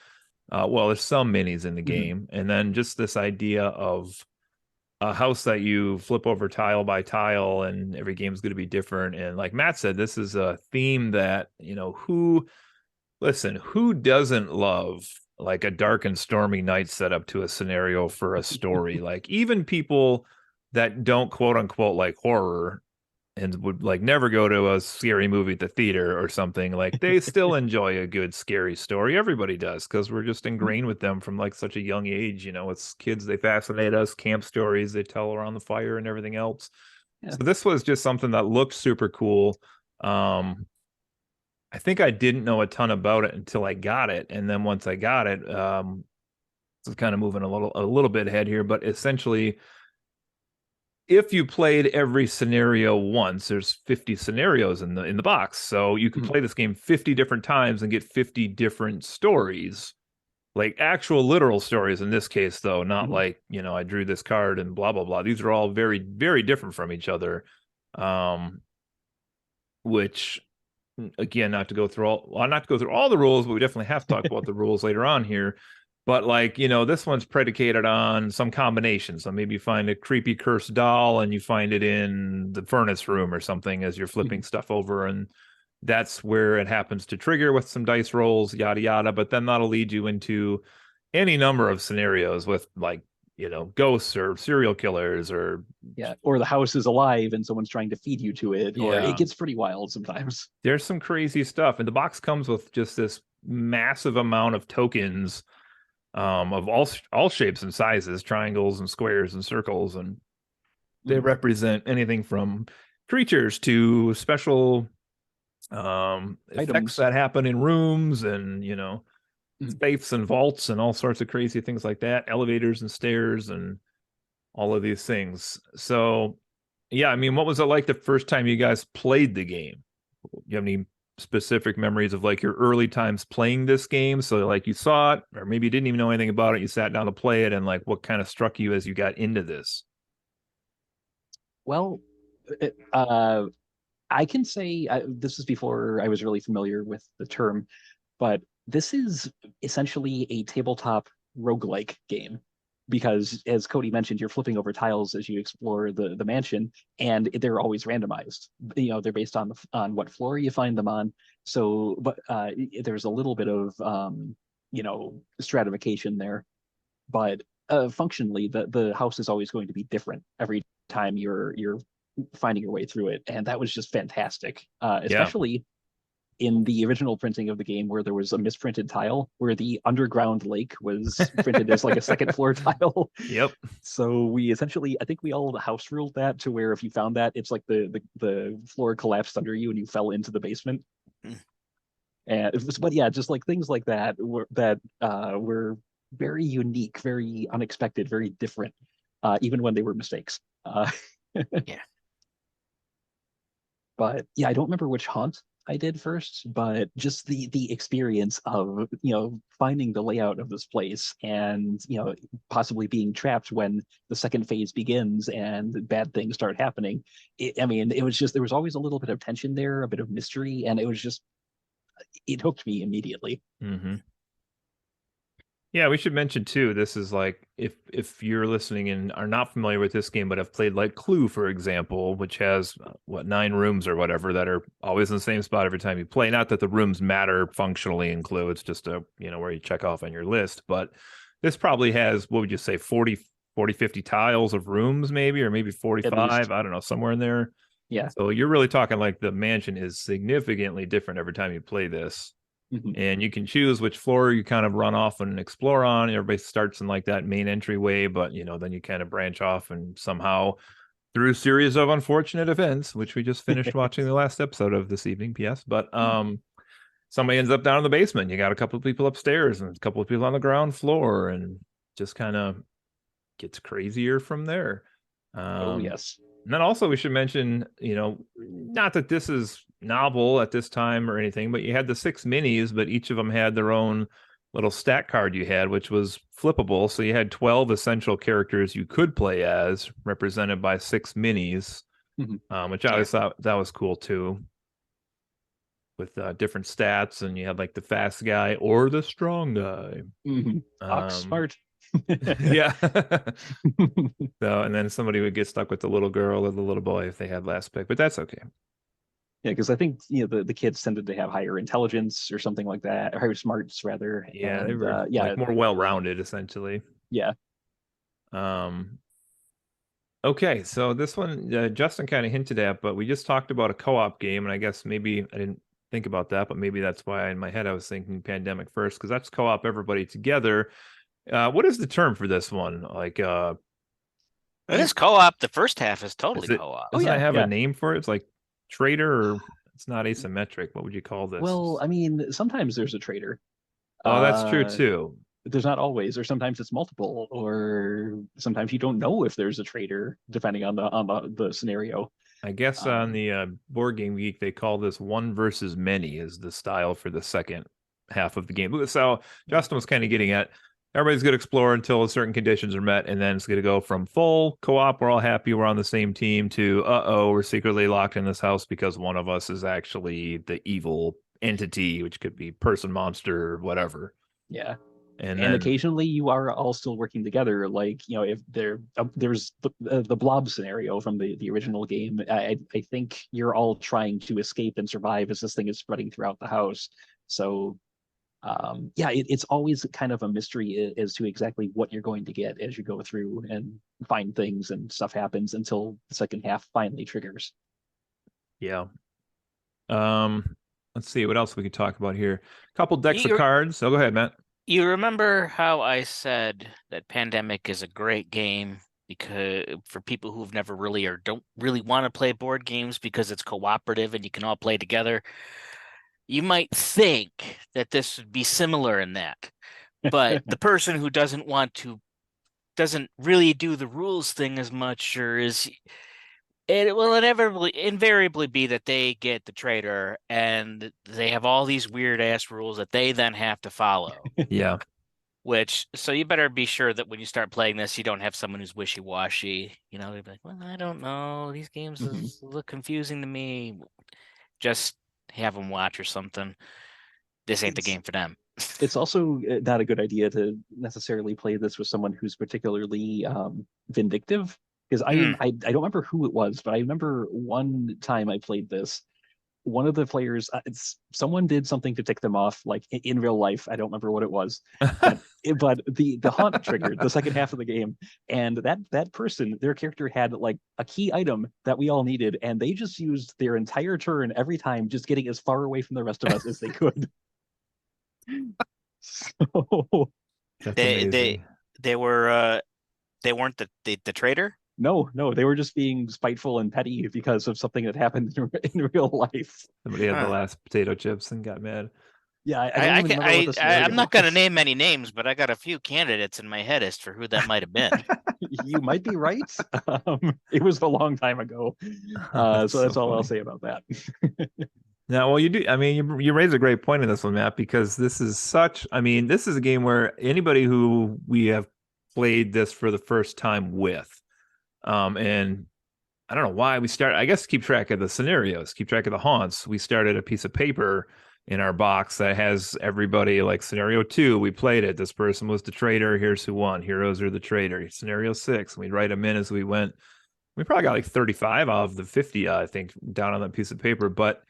S1: Well, there's some minis in the game. And then just this idea of a house that you flip over tile by tile, and every game's going to be different. And like Matt said, this is a theme that, who doesn't love like a dark and stormy night setup to a scenario for a story? Like even people that don't quote unquote like horror and would like never go to a scary movie at the theater or something, like they still enjoy a good scary story. Everybody does, because we're just ingrained with them from like such a young age. It's kids, they fascinate us, camp stories they tell around the fire and everything else. So this was just something that looked super cool. I think I didn't know a ton about it until I got it, and then once I got it, it's kind of moving a little bit ahead here, but essentially, if you played every scenario once, there's 50 scenarios in the box. So you can play this game 50 different times and get 50 different stories, like actual literal stories in this case, though, not like, I drew this card and blah, blah, blah. These are all very, very different from each other. Which, again, not to go through all the rules, but we definitely have to talk about the rules later on here. But like, this one's predicated on some combination. So maybe you find a creepy cursed doll and you find it in the furnace room or something as you're flipping stuff over. And that's where it happens to trigger with some dice rolls, yada, yada. But then that'll lead you into any number of scenarios with like, ghosts or serial killers or
S2: the house is alive and someone's trying to feed you to it, or it gets pretty wild sometimes.
S1: There's some crazy stuff. And the box comes with just this massive amount of tokens of all shapes and sizes, triangles and squares and circles, and they represent anything from creatures to special effects that happen in rooms, and safes and vaults and all sorts of crazy things like that, elevators and stairs and all of these things. So yeah, I mean, what was it like the first time you guys played the game? You have any specific memories of like your early times playing this game? So like you saw it, or maybe you didn't even know anything about it, you sat down to play it, and like what kind of struck you as you got into this?
S2: Well, I can say this is before I was really familiar with the term, but this is essentially a tabletop roguelike game, because as Cody mentioned, you're flipping over tiles as you explore the mansion, and they're always randomized. They're based on what floor you find them on. So, but there's a little bit of stratification there, but functionally, the house is always going to be different every time you're finding your way through it, and that was just fantastic. Especially in the original printing of the game where there was a misprinted tile where the underground lake was printed as like a second floor tile.
S1: Yep.
S2: So we essentially, I think we all house ruled that to where if you found that, it's like the floor collapsed under you and you fell into the basement. And it was, but yeah, just like things like that were very unique, very unexpected, very different, even when they were mistakes.
S3: Yeah.
S2: But yeah, I don't remember which haunt I did first, but just the experience of finding the layout of this place and possibly being trapped when the second phase begins and bad things start happening. I mean, it was just there was always a little bit of tension there, a bit of mystery, and it hooked me immediately.
S1: Mm-hmm. Yeah, we should mention too, this is like if you're listening and are not familiar with this game but have played like Clue, for example, which has 9 rooms or whatever that are always in the same spot every time you play. Not that the rooms matter functionally in Clue, it's just where you check off on your list, but this probably has, what would you say, 40 50 tiles of rooms maybe, or maybe 45, I don't know, somewhere in there.
S2: Yeah.
S1: So you're really talking like the mansion is significantly different every time you play this.
S2: Mm-hmm.
S1: And you can choose which floor you kind of run off and explore on. Everybody starts in like that main entryway, but then you kind of branch off and somehow through a series of unfortunate events, which we just finished watching the last episode of this evening, PS. But somebody ends up down in the basement. You got a couple of people upstairs and a couple of people on the ground floor, and just kind of gets crazier from there.
S2: Oh yes.
S1: And then also we should mention, not that this is novel at this time or anything, but you had the 6 minis, but each of them had their own little stat card you had, which was flippable. So you had 12 essential characters you could play as, represented by 6 minis, which I always thought that was cool too, with different stats. And you had like the fast guy or the strong guy.
S2: Smart.
S1: Yeah. So, and then somebody would get stuck with the little girl or the little boy if they had last pick, but that's okay.
S2: Yeah, because I think the kids tended to have higher intelligence or something like that, or higher smarts rather.
S1: Yeah,
S2: and,
S1: they were like more well-rounded essentially.
S2: Yeah.
S1: Okay, so this one Justin kind of hinted at, but we just talked about a co-op game, and I guess maybe I didn't think about that, but maybe that's why in my head I was thinking Pandemic first, because that's co-op everybody together. What is the term for this one? Like
S3: it is co-op. The first half is totally co-op.
S1: Doesn't it have a name for it? It's like traitor, or it's not asymmetric. What would you call this?
S2: Well, I mean, sometimes there's a traitor.
S1: Oh, that's true too.
S2: There's not always, or sometimes it's multiple, or sometimes you don't know if there's a traitor depending on the scenario.
S1: I guess on the Board Game Geek they call this one versus many is the style for the second half of the game. So Justin was kind of getting at, everybody's going to explore until certain conditions are met, and then it's going to go from full co-op, we're all happy, we're on the same team, to we're secretly locked in this house because one of us is actually the evil entity, which could be person, monster, whatever.
S2: Yeah.
S1: And
S2: then, occasionally you are all still working together, like if there's the blob scenario from the original game. I think you're all trying to escape and survive as this thing is spreading throughout the house. So it's always kind of a mystery as to exactly what you're going to get as you go through and find things, and stuff happens until the second half finally triggers.
S1: Yeah. Let's see what else we could talk about here. A couple decks of cards. Oh, go ahead, Matt.
S3: You remember how I said that Pandemic is a great game because for people who've never really or don't really want to play board games because it's cooperative and you can all play together? You might think that this would be similar in that, but the person who doesn't doesn't really do the rules thing as much, or it will invariably be that they get the traitor and they have all these weird ass rules that they then have to follow.
S1: Yeah.
S3: So you better be sure that when you start playing this, you don't have someone who's wishy-washy. They'd be like, well, I don't know. These games look confusing to me. Just have them watch or something. This ain't the game for them.
S2: It's also not a good idea to necessarily play this with someone who's particularly vindictive, because I don't remember who it was, but I remember one time I played this one of the players, someone did something to tick them off, like in real life. I don't remember what it was, but the haunt triggered the second half of the game, and that person, their character had like a key item that we all needed, and they just used their entire turn every time, just getting as far away from the rest of us as they could. So
S1: That's
S3: They
S1: amazing.
S3: they were they weren't the traitor.
S2: no, they were just being spiteful and petty because of something that happened in real life.
S1: Somebody had the
S3: Huh.
S1: last potato chips and got mad.
S2: Yeah, I don't even remember what the scenario
S3: I'm not gonna
S2: was.
S3: name any names, but I got a few candidates in my head as for who that might have been.
S2: You might be right. It was a long time ago,
S1: That's
S2: so
S1: so
S2: that's all I'll
S1: funny.
S2: say about that.
S1: Now, well, you do. I mean, you raise a great point in this one, Matt, because this is such. I mean, this is a game where anybody who we have played this for the first time with, and I don't know why we start. I guess keep track of the scenarios, keep track of the haunts. We started a piece of paper in our box that has everybody like scenario 2. We played it. This person was the traitor. Here's who won. Heroes are the traitor. Scenario 6. We write them in as we went. We probably got like 35 out of the 50, I think, down on that piece of paper, but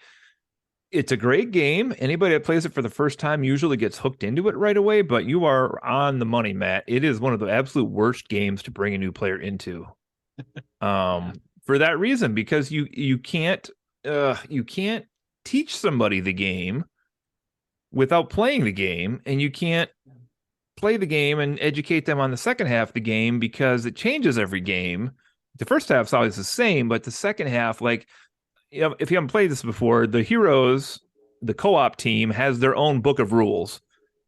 S1: it's a great game. Anybody that plays it for the first time usually gets hooked into it right away, but you are on the money, Matt. It is one of the absolute worst games to bring a new player into.
S2: Yeah.
S1: For that reason, because you can't teach somebody the game without playing the game, and you can't play the game and educate them on the second half of the game because it changes every game. The first half's always the same, but the second half, like, you know, if you haven't played this before, the heroes, the co-op team has their own book of rules.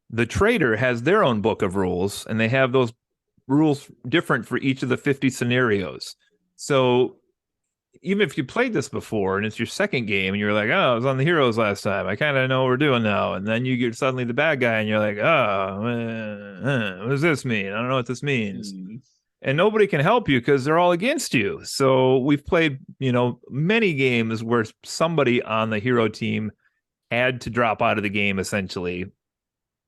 S1: The trader has their own book of rules, and they have those rules different for each of the 50 scenarios. So even if you played this before and it's your second game and you're like, oh, I was on the heroes last time, I kind of know what we're doing now. And then you get suddenly the bad guy and you're like, oh, what does this mean? I don't know what this means.
S2: Mm.
S1: And nobody can help you because they're all against you. So we've played, many games where somebody on the hero team had to drop out of the game essentially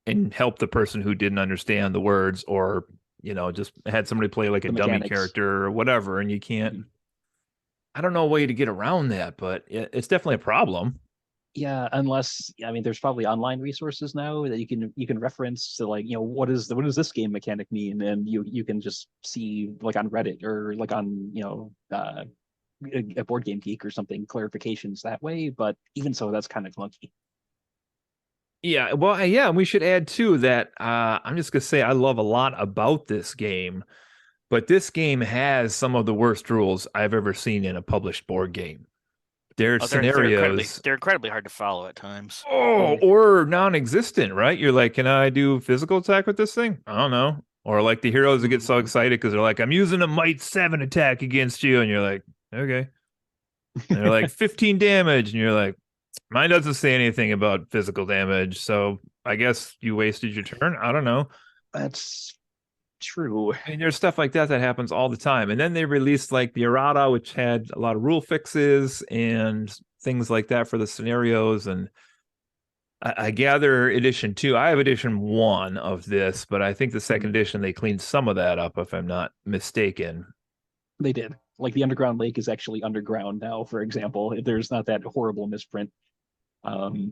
S1: and help the person who didn't understand the words, or just had somebody play like a
S2: The
S1: dummy
S2: mechanics.
S1: character or whatever. And you can't.
S2: Mhm.
S1: I don't know a way to get around that, but it's definitely a problem.
S2: Yeah, unless I mean, there's probably online resources now that you can reference to, like, what does this game mechanic mean, and you can just see, like, on Reddit or like on a Board Game Geek or something, clarifications that way. But even so, that's kind of clunky.
S1: Yeah, well, yeah, we should add too that I'm just gonna say I love a lot about this game, but this game has some of the worst rules I've ever seen in a published board game. There are
S3: Oh, they're incredibly
S1: scenarios,
S3: hard to follow at times.
S2: Mm.
S1: or non-existent, right? You're like, can I do physical attack with this thing? I don't know. Or like the heroes that get so
S2: Mm.
S1: excited because they're like, I'm using a might 7 attack against you, and you're like, okay. And they're like 15 damage, and you're like, mine doesn't say anything about physical damage, so I guess you wasted your turn. I don't know.
S2: That's true.
S1: I mean, there's stuff like that that happens all the time. And then they released like the errata, which had a lot of rule fixes and things like that for the scenarios. And I gather edition 2. I have edition 1 of this, but I think the second
S2: Mm.
S1: edition they cleaned some of that up, if I'm not mistaken.
S2: They did. Like, the underground lake is actually underground now, for example. There's not that horrible misprint. Um,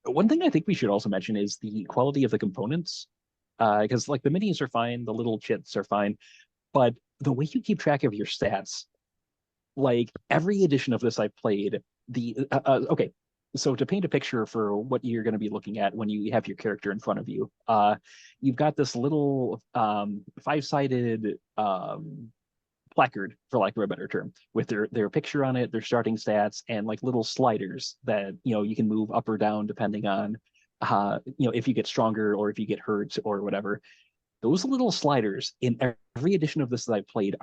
S2: One thing I think we should also mention is the quality of the components. Because, like, the minis are fine, the little chits are fine, but the way you keep track of your stats, like, every edition of this I've played, okay. So to paint a picture for what you're going to be looking at when you have your character in front of you, you've got this little 5-sided placard, for lack of a better term, with their picture on it, their starting stats, and like little sliders that you can move up or down depending on if you get stronger or if you get hurt or whatever. Those little sliders in every edition of this that I've played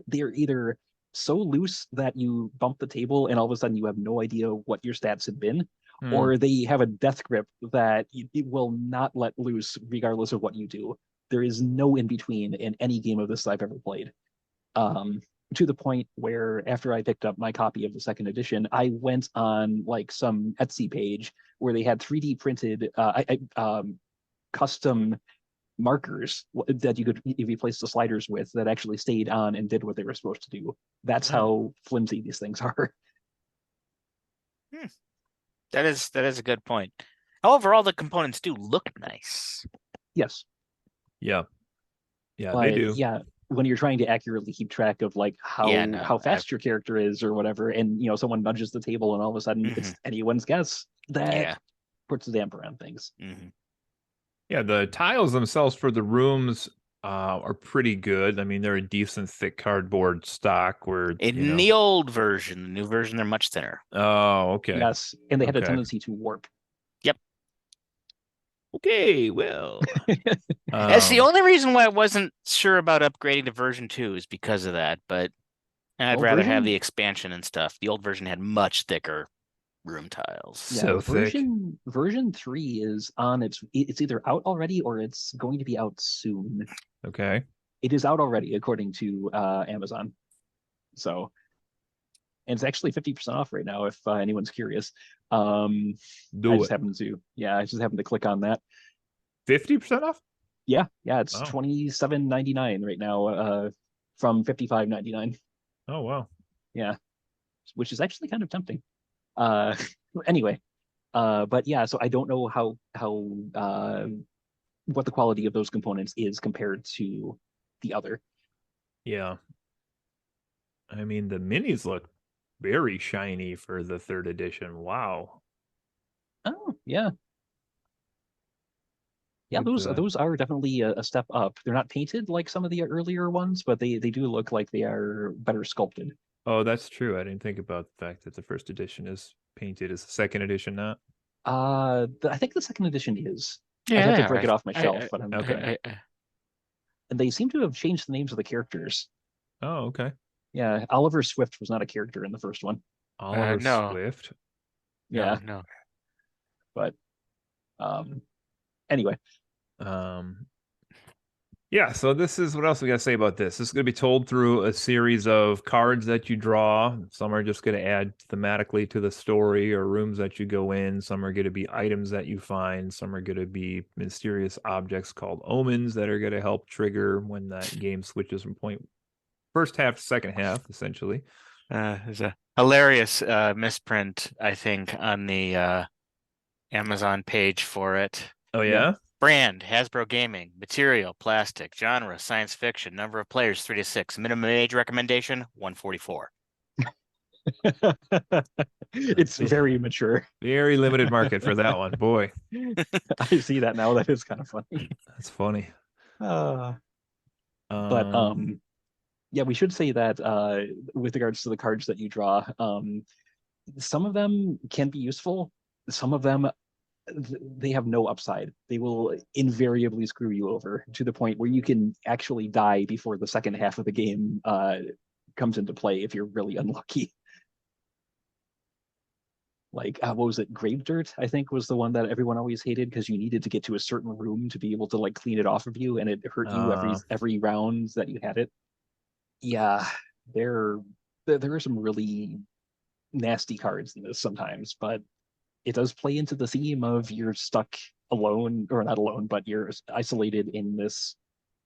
S2: they're either so loose that you bump the table and all of a sudden you have no idea what your stats have been,
S1: Hmm.
S2: or they have a death grip that it will not let loose regardless of what you do. There is no in between in any game of this I've ever played. um, to the point where after I picked up my copy of the second edition, I went on like some Etsy page where they had 3D printed custom markers that you could replace the sliders with that actually stayed on and did what they were supposed to do. That's
S1: Hmm.
S2: how flimsy these things are.
S3: That is a good point. However, all the components do look nice.
S2: Yes.
S1: Yeah. Yeah,
S2: But
S1: they do.
S2: yeah, when you're trying to accurately keep track of like how fast your character is or whatever, and someone nudges the table and all of a sudden it's anyone's guess, that puts a damper on things.
S1: Yeah, the tiles themselves for the rooms are pretty good. I mean, they're a decent thick cardboard stock where
S3: In the old version, the new version, they're much thinner.
S1: Oh, okay.
S2: Yes, and they had a tendency to warp.
S3: Yep.
S1: Okay, well.
S3: That's the only reason why I wasn't sure about upgrading to version 2 is because of that, but I'd rather have the expansion and stuff. The old version had much thicker room tiles.
S2: Yeah,
S1: so thick.
S2: Version 3 is on it's either out already or it's going to be out soon.
S1: Okay.
S2: It is out already according to Amazon. So, and it's actually 50% off right now if anyone's curious. I just happened to click on that.
S1: 50% off?
S2: Yeah, it's $27.99 right now from $55.99.
S1: Oh, wow.
S2: Yeah, which is actually kind of tempting. Anyway, but yeah, so I don't know how what the quality of those components is compared to the other.
S1: Yeah. I mean, the minis look very shiny for the 3rd edition. Wow.
S2: Oh, yeah. Yeah, those are definitely a step up. They're not painted like some of the earlier ones, but they do look like they are better sculpted.
S1: Oh, that's true. I didn't think about the fact that the 1st edition is painted. Is the 2nd edition not?
S2: I think the 2nd edition is.
S3: Yeah,
S2: I'd have to break it off my shelf, but I'm
S1: okay.
S2: And they seem to have changed the names of the characters.
S1: Oh, okay.
S2: Yeah, Oliver Swift was not a character in the first one.
S1: Oliver Swift?
S2: Yeah.
S3: No.
S2: But anyway.
S1: Yeah, so this is what else we got to say about this. This is going to be told through a series of cards that you draw. Some are just going to add thematically to the story or rooms that you go in. Some are going to be items that you find. Some are going to be mysterious objects called omens that are going to help trigger when that game switches from first half to second half, essentially.
S3: There's a hilarious misprint, I think, on the Amazon page for it.
S1: Oh, yeah?
S3: Brand, Hasbro Gaming. Material, plastic. Genre, science fiction. Number of players, 3 to 6. Minimum age recommendation, 144.
S2: It's very mature.
S1: Very limited market for that one. Boy.
S2: I see that now. That is kind of funny.
S1: That's funny.
S2: But yeah, we should say that with regards to the cards that you draw, some of them can be useful. Some of them, they have no upside. They will invariably screw you over to the point where you can actually die before the second half of the game comes into play if you're really unlucky. Like, what was it? Grave dirt, I think, was the one that everyone always hated because you needed to get to a certain room to be able to like clean it off of you, and it hurt you every round that you had it. Yeah, there are some really nasty cards in this sometimes, but it does play into the theme of you're stuck alone, or not alone, but you're isolated in this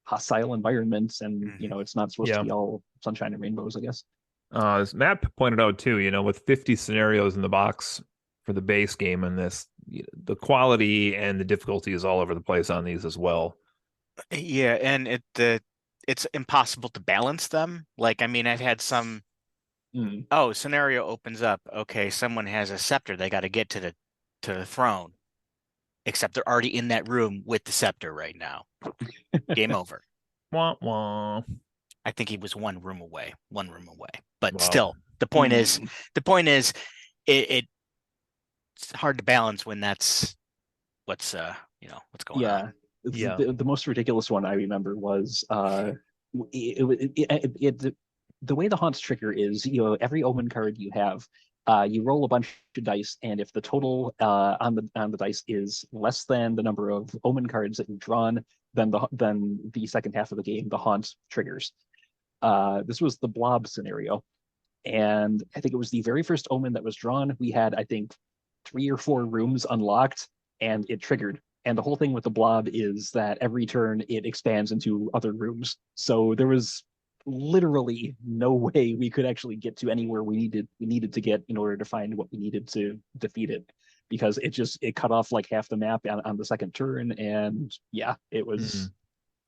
S2: hostile environment, and it's not supposed to be all sunshine and rainbows, I guess.
S1: As Matt pointed out too, with 50 scenarios in the box for the base game and this, the quality and the difficulty is all over the place on these as well.
S3: Yeah, and it's impossible to balance them. Like, I mean, I've had some scenario opens up. Okay, someone has a scepter, they got to get to the throne. Except they're already in that room with the scepter right now. Game over.
S1: Wah, wah.
S3: I think he was one room away. But still, the point is it's hard to balance when that's what's going on.
S2: Yeah. The most ridiculous one I remember was the way the haunts trigger is, every omen card you have, you roll a bunch of dice, and if the total on the dice is less than the number of omen cards that you've drawn, then the second half of the game, the haunt triggers. This was the blob scenario, and I think it was the very first omen that was drawn. We had, I think, 3 or 4 rooms unlocked, and it triggered. And the whole thing with the blob is that every turn it expands into other rooms. So there was literally no way we could actually get to anywhere we needed to get in order to find what we needed to defeat it, because it cut off like half the map on the second turn, and yeah, it was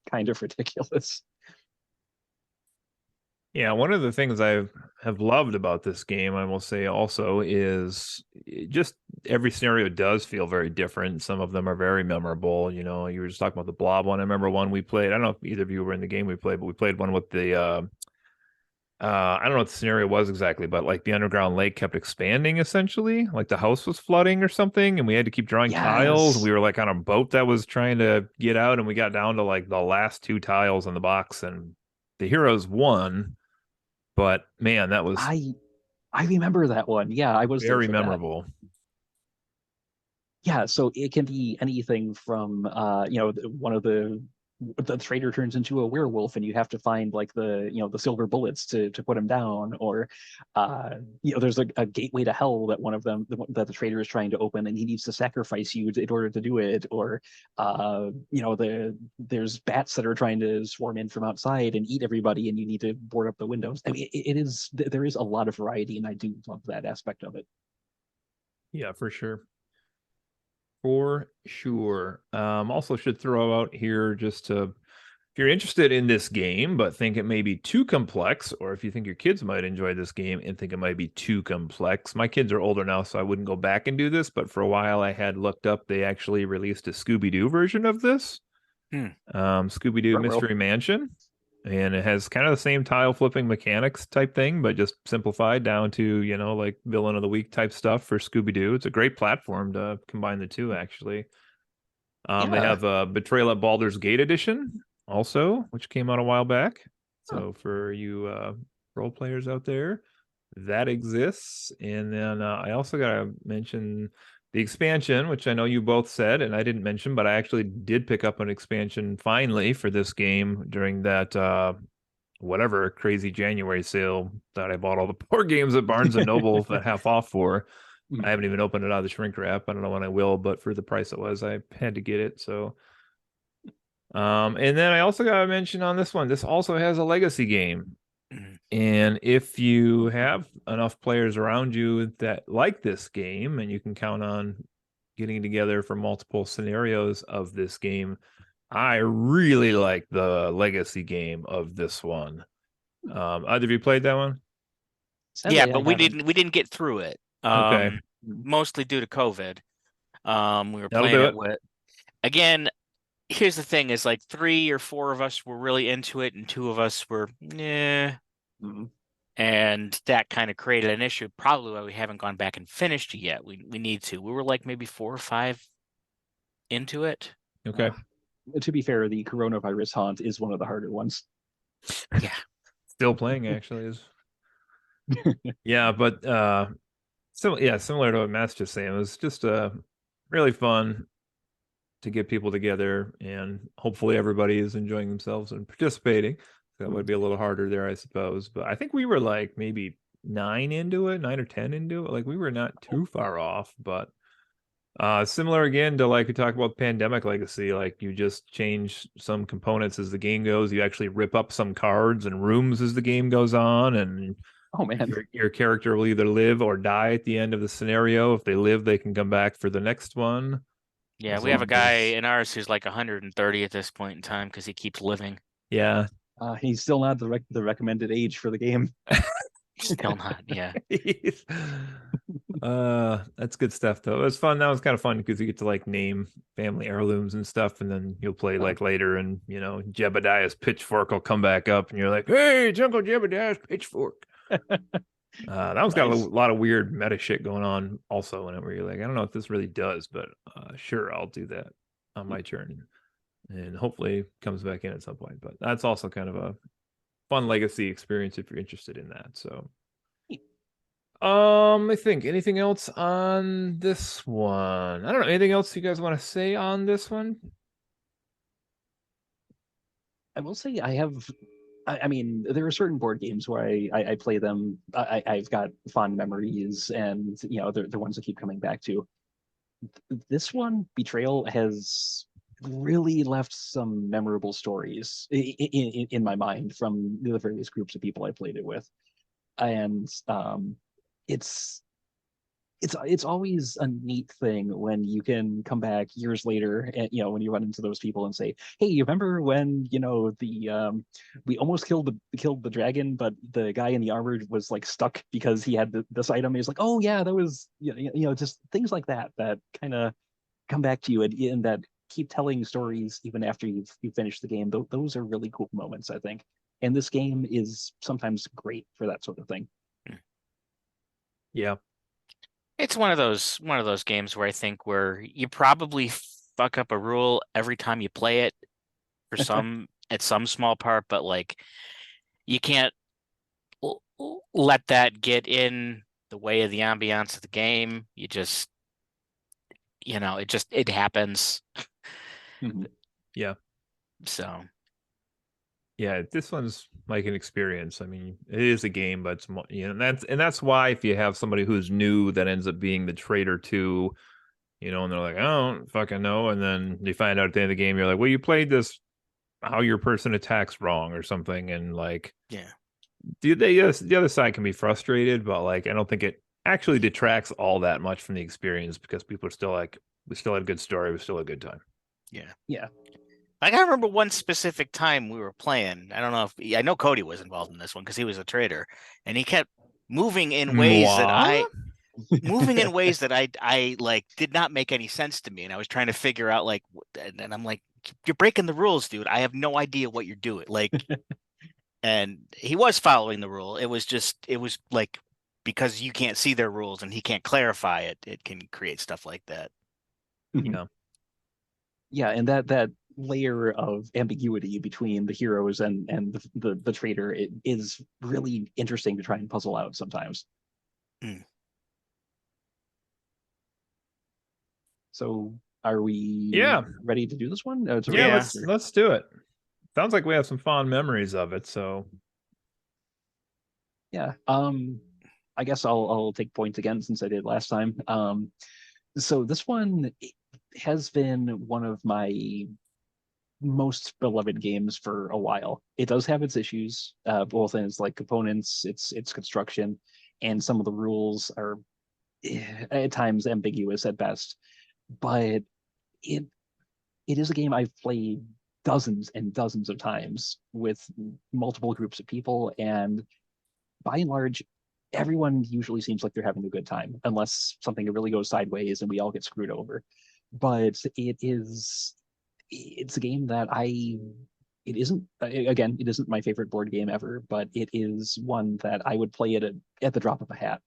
S2: kind of ridiculous.
S1: Yeah, one of the things I have loved about this game, I will say also, is just every scenario does feel very different. Some of them are very memorable. You know, you were just talking about the blob one. I remember one we played. I don't know if either of you were in the game we played, but we played one with the I don't know what the scenario was exactly, but like the underground lake kept expanding essentially. Like the house was flooding or something, and we had to keep drawing tiles.
S2: Yes.
S1: We were like on a boat that was trying to get out, and we got down to like the last two tiles in the box, and the heroes won. But man, that was
S2: I remember that one. Yeah, I was there
S1: very
S2: for that.
S1: memorable.
S2: Yeah, so it can be anything from one of the trader turns into a werewolf and you have to find like the silver bullets to put him down, or there's a gateway to hell that one of them that the trader is trying to open and he needs to sacrifice you in order to do it, or there's bats that are trying to swarm in from outside and eat everybody and you need to board up the windows. I mean, there is a lot of variety, and I do love that aspect of it.
S1: Yeah, for sure. For sure. Also should throw out here just to, if you're interested in this game but think it may be too complex, or if you think your kids might enjoy this game and think it might be too complex. My kids are older now, so I wouldn't go back and do this, but for a while I had looked up, they actually released a Scooby-Doo version of this. Scooby-Doo Mystery Mansion. And it has kind of the same tile flipping mechanics type thing, but just simplified down to, like villain of the week type stuff for Scooby-Doo. It's a great platform to combine the two, actually. They have a Betrayal at Baldur's Gate edition also, which came out a while back. So for you role players out there, that exists. And then I also got to mention the expansion, which I know you both said, and I didn't mention, but I actually did pick up an expansion finally for this game during that whatever crazy January sale that I bought all the board games at Barnes and Noble at half off for. I haven't even opened it out of the shrink wrap. I don't know when I will, but for the price it was, I had to get it. So, and then I also got to mention on this one, this also has a legacy game. And if you have enough players around you that like this game and you can count on getting together for multiple scenarios of this game, I really like the legacy game of this one. Either of you played that one?
S2: Sadly,
S3: Yeah,
S2: I
S3: but we
S2: haven't.
S3: didn't get through it.
S1: Okay.
S3: Mostly due to COVID. We were
S1: That'll
S3: playing
S1: do
S3: it
S1: it.
S3: with, again, here's the thing, is like 3 or 4 of us were really into it and 2 of us were and that kind of created an issue, probably why we haven't gone back and finished it yet. We need to. We were like maybe 4 or 5 into it.
S1: Okay.
S2: To be fair, the coronavirus haunt is one of the harder ones.
S3: Yeah.
S1: Still playing actually is. Yeah, but similar to what Matt's just saying, it was just really fun to get people together, and hopefully everybody is enjoying themselves and participating. That would be a little harder there, I suppose. But I think we were like maybe 9 or 10 into it. Like we were not too far off, but similar again to like we talked about Pandemic Legacy, like you just change some components as the game goes. You actually rip up some cards and rooms as the game goes on, and
S2: oh man,
S1: your character will either live or die at the end of the scenario. If they live, they can come back for the next one.
S3: Yeah, we have a guy in ours who's like 130 at this point in time because he keeps living.
S1: Yeah.
S2: He's still not the recommended age for the game.
S3: Still not, yeah.
S1: That's good stuff though. It was fun. That was kind of fun because you get to like name family heirlooms and stuff, and then you'll play like later, and Jebediah's pitchfork will come back up, and you're like, "Hey, it's Uncle Jebediah's pitchfork." That one's got a lot of weird meta shit going on also in it, where you're like, I don't know if this really does, but sure, I'll do that on my turn, and hopefully it comes back in at some point. But that's also kind of a fun legacy experience if you're interested in that. So I think anything else on this one? I don't know. Anything else you guys want to say on this one?
S2: I will say I have. I mean, there are certain board games where I play them. I've got fond memories, and they're the ones I keep coming back to. This one, Betrayal, has really left some memorable stories in my mind from the various groups of people I played it with. And it's it's always a neat thing when you can come back years later and when you run into those people and say, hey, you remember when the we almost killed the dragon, but the guy in the armor was like stuck because he had this item. He's like, oh yeah, that was just things like that kind of come back to you, and that keep telling stories even after you've finished the game. Those are really cool moments, I think, and this game is sometimes great for that sort of thing.
S1: Yeah.
S3: It's one of those games where I think where you probably fuck up a rule every time you play it for some at some small part, but like you can't let that get in the way of the ambiance of the game. You just it happens.
S1: Yeah.
S3: So
S1: yeah, this one's like an experience. I mean, it is a game, but it's more, and that's why if you have somebody who's new that ends up being the traitor too, and they're like, I don't fucking know, and then you find out at the end of the game, you're like, well, you played this how your person attacks wrong or something, and like,
S3: yeah,
S1: the other side can be frustrated, but like, I don't think it actually detracts all that much from the experience because people are still like, we still had a good story, we still had a good time.
S2: Yeah.
S3: Like I remember one specific time we were playing. I don't know if I know Cody was involved in this one because he was a trader, and he kept moving in ways that I like did not make any sense to me, and I was trying to figure out like, and I'm like, you're breaking the rules, dude. I have no idea what you're doing. Like, and he was following the rule. It was like because you can't see their rules and he can't clarify it. It can create stuff like that.
S1: Yeah.
S2: Yeah, and that layer of ambiguity between the heroes and the traitor, it is really interesting to try and puzzle out sometimes. So are we ready to do this one?
S1: Let's do it. Sounds like we have some fond memories of it, so
S2: yeah. I guess I'll take points again since I did last time. So this one has been one of my most beloved games for a while. It does have its issues, both in its like components, its construction, and some of the rules are at times ambiguous at best. But it is a game I've played dozens and dozens of times with multiple groups of people, and by and large, everyone usually seems like they're having a good time, unless something really goes sideways and we all get screwed over. But it's a game that it isn't my favorite board game ever, but it is one that I would play at the drop of a hat.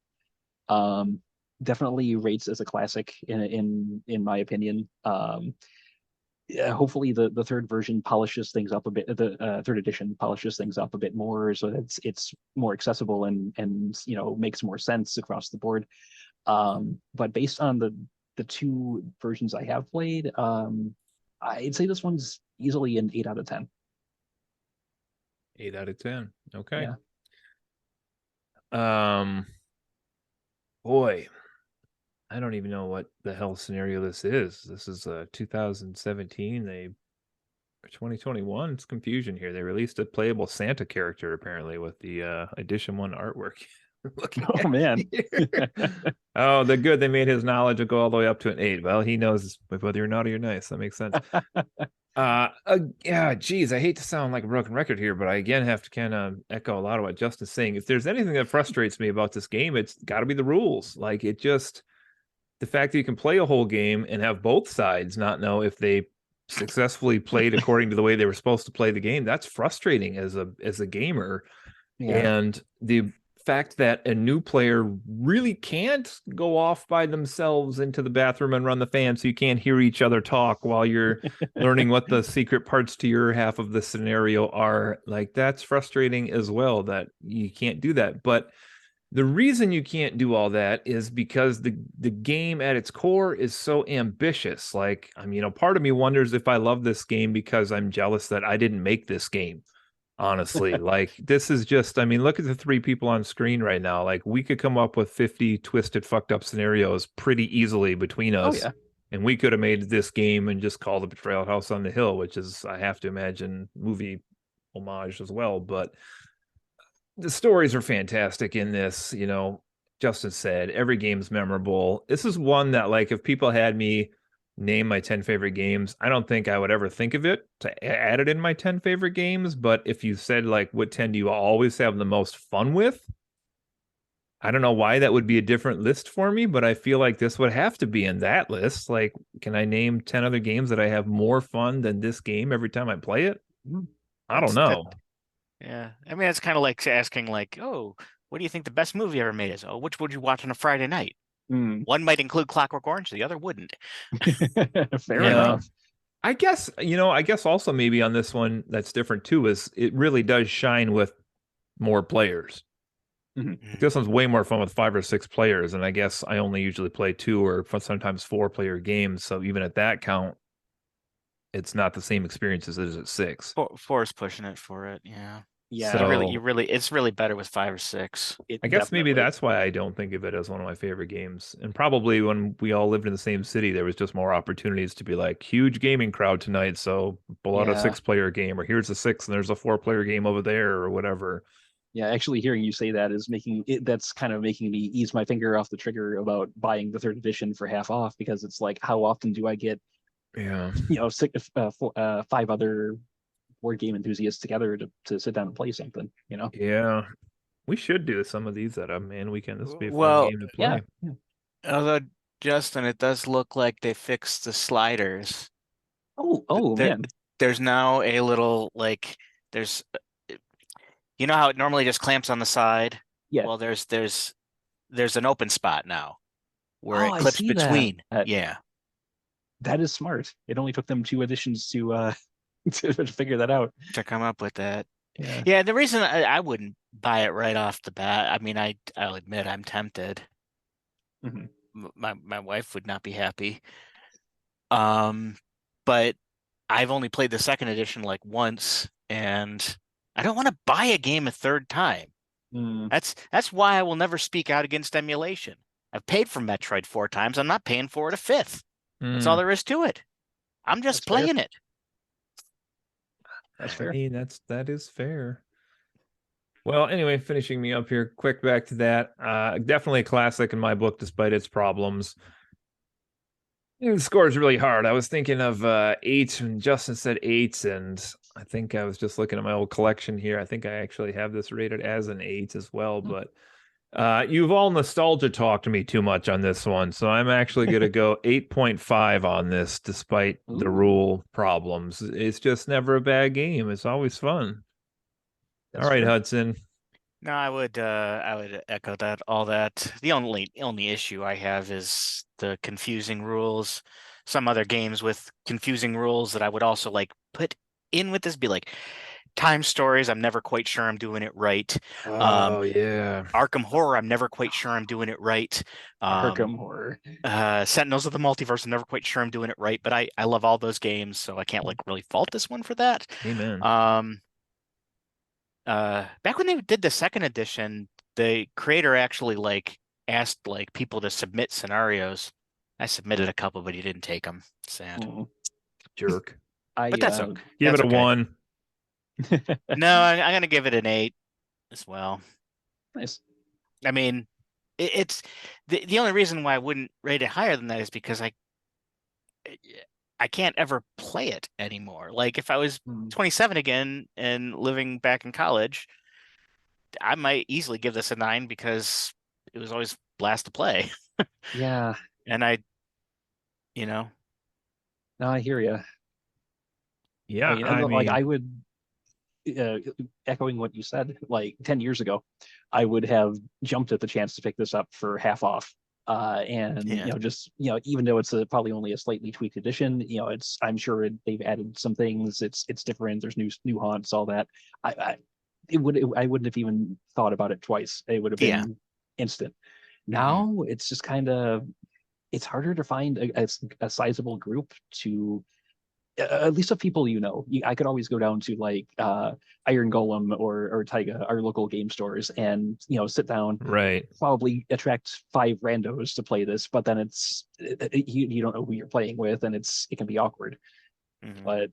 S2: Definitely rates as a classic in my opinion. Hopefully the third version polishes things up a bit. The third edition polishes things up a bit more so that it's more accessible and makes more sense across the board. But based on the two versions I have played, I'd say this one's easily an 8 out of 10.
S1: 8 out of 10. Okay.
S2: Yeah.
S1: Boy, I don't even know what the hell scenario this is. This is 2017. Or 2021. It's confusion here. They released a playable Santa character apparently with the edition 1 artwork.
S2: Oh man.
S1: Oh, they're good. They made his knowledge go all the way up to an 8. Well, he knows whether you're naughty or nice. That makes sense. Yeah, geez, I hate to sound like a broken record here, but I again have to kind of echo a lot of what Justin's saying. If there's anything that frustrates me about this game, it's got to be the rules. Like the fact that you can play a whole game and have both sides not know if they successfully played according to the way they were supposed to play the game, that's frustrating as a gamer.
S2: Yeah.
S1: And the fact that a new player really can't go off by themselves into the bathroom and run the fan so you can't hear each other talk while you're learning what the secret parts to your half of the scenario are, like, that's frustrating as well that you can't do that. But the reason you can't do all that is because the game at its core is so ambitious. Like, I mean, part of me wonders if I love this game because I'm jealous that I didn't make this game. Honestly, like, this is just, I mean, look at the 3 people on screen right now. Like, we could come up with 50 twisted, fucked up scenarios pretty easily between us.
S2: Oh, yeah.
S1: And we could have made this game and just called it Betrayal House on the Hill, which is, I have to imagine, movie homage as well. But the stories are fantastic in this. You know, Justin said every game's memorable. This is one that, like, if people had me name my 10 favorite games, I don't think I would ever think of it to add it in my 10 favorite games. But if you said, like, what 10 do you always have the most fun with? I don't know why that would be a different list for me, but I feel like this would have to be in that list. Like, can I name 10 other games that I have more fun than this game every time I play it? I don't know.
S3: Yeah. I mean, it's kind of like asking, like, oh, what do you think the best movie ever made is? Oh, which would you watch on a Friday night? One might include Clockwork Orange, the other wouldn't.
S2: Fair
S1: Yeah.
S2: enough.
S1: I guess, I guess also maybe on this one that's different too is it really does shine with more players. This one's way more fun with 5 or 6 players, and I guess I only usually play 2 or sometimes 4-player games. So even at that count, it's not the same experience as it is at 6.
S3: Four is pushing it for it, yeah.
S2: Yeah.
S1: So
S3: it's really better with 5 or 6.
S1: I guess maybe that's why I don't think of it as one of my favorite games. And probably when we all lived in the same city, there was just more opportunities to be like, huge gaming crowd tonight, so pull out a 6-player game, or here's a 6 and there's a 4-player game over there, or whatever.
S2: Yeah, actually hearing you say that is that's kind of making me ease my finger off the trigger about buying the 3rd edition for half off, because it's like, how often do I get, 5 other board game enthusiasts together to sit down and play something,
S1: Yeah. We should do some of these at a man weekend. This would be a fun
S3: Well,
S1: game to play.
S2: Yeah.
S3: Although, Justin, it does look like they fixed the sliders.
S2: Man.
S3: There's now a little, like, there's, you know how it normally just clamps on the side?
S2: Yeah.
S3: Well, there's an open spot now where it
S2: I
S3: clips
S2: see that.
S3: between. Yeah.
S2: That is smart. It only took them 2 editions to to figure that out.
S3: To come up with that.
S2: Yeah.
S3: Yeah, the reason I wouldn't buy it right off the bat, I mean, I'll admit I'm tempted. My wife would not be happy. But I've only played the 2nd edition like once, and I don't want to buy a game a 3rd time. That's why I will never speak out against emulation. I've paid for Metroid 4 times. I'm not paying for it a 5th. That's all there is to it. I'm just playing it.
S2: That's fair.
S1: I mean, that is fair. Well, anyway, finishing me up here, quick back to that. Definitely a classic in my book, despite its problems. The score is really hard. I was thinking of 8, and Justin said 8, and I think I was just looking at my old collection here. I think I actually have this rated as an 8 as well, but you've all nostalgia talked to me too much on this one, so I'm actually going to go 8.5 on this, despite the rule problems. It's just never a bad game. It's always fun. All right, Hudson.
S3: No, I would echo that. All that. The only issue I have is the confusing rules. Some other games with confusing rules that I would also like put in with this be like Time Stories. I'm never quite sure I'm doing it right.
S1: Oh yeah.
S3: Arkham Horror. I'm never quite sure I'm doing it right.
S2: Arkham Horror.
S3: Sentinels of the Multiverse. I'm never quite sure I'm doing it right, but I love all those games, so I can't like really fault this one for that.
S1: Amen.
S3: Back when they did the 2nd edition, the creator actually like asked like people to submit scenarios. I submitted a couple, but he didn't take them. Sad.
S1: Jerk.
S3: But that's okay.
S1: Give
S3: That's
S1: it a
S3: okay.
S1: 1.
S3: No, I'm gonna give it an 8 as well.
S2: Nice.
S3: I mean, it's the only reason why I wouldn't rate it higher than that is because I can't ever play it anymore. Like if I was 27 again and living back in college, I might easily give this a 9 because it was always blast to play.
S2: Yeah.
S3: And
S2: No, I hear you.
S1: Yeah,
S2: I mean, like I would, echoing what you said, like 10 years ago, I would have jumped at the chance to pick this up for half off. And just even though it's probably only a slightly tweaked edition, I'm sure they've added some things. It's different. There's new haunts, all that. I wouldn't have even thought about it twice. It would have been instant. Now it's just kind of, it's harder to find a sizable group to at least of people I could always go down to like Iron Golem or Taiga, our local game stores, and sit down,
S1: Right.
S2: probably attract 5 randos to play this, but then you don't know who you're playing with, and it can be awkward.
S3: Mhm.
S2: But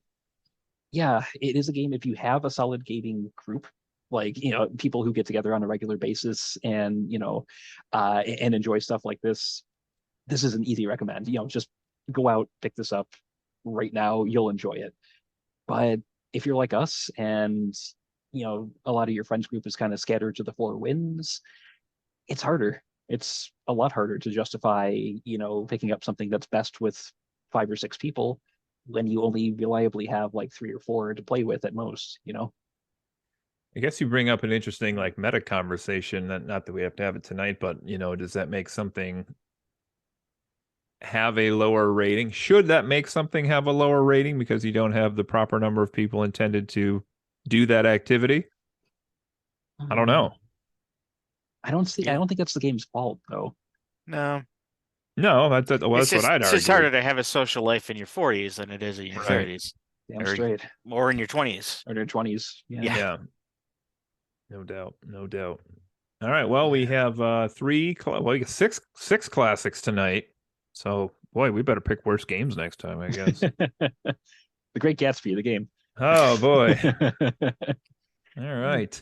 S2: yeah, it is a game if you have a solid gaming group, like people who get together on a regular basis and and enjoy stuff like this. This is an easy recommend. Just go out, pick this up right now. You'll enjoy it. But if you're like us and a lot of your friends group is kind of scattered to the 4 winds, it's harder. It's a lot harder to justify, picking up something that's best with 5 or 6 people when you only reliably have like 3 or 4 to play with at most.
S1: I guess you bring up an interesting like meta conversation. That not that we have to have it tonight, but does that make something have a lower rating? Should that make something have a lower rating because you don't have the proper number of people intended to do that activity? I don't know.
S2: I don't think that's the game's fault though.
S3: No,
S1: No, that's what I'd
S3: it's just
S1: argue.
S3: harder to have a social life in your 40s than it is in your
S1: Right.
S3: 30s
S2: Damn
S3: or
S2: straight.
S3: or in your 20s.
S2: Or their 20s. Yeah.
S1: Yeah. No doubt. No doubt. All right. Well, we have we got six classics tonight. So boy, we better pick worse games next time, I guess.
S2: The Great Gatsby, the game.
S1: Oh boy. All right.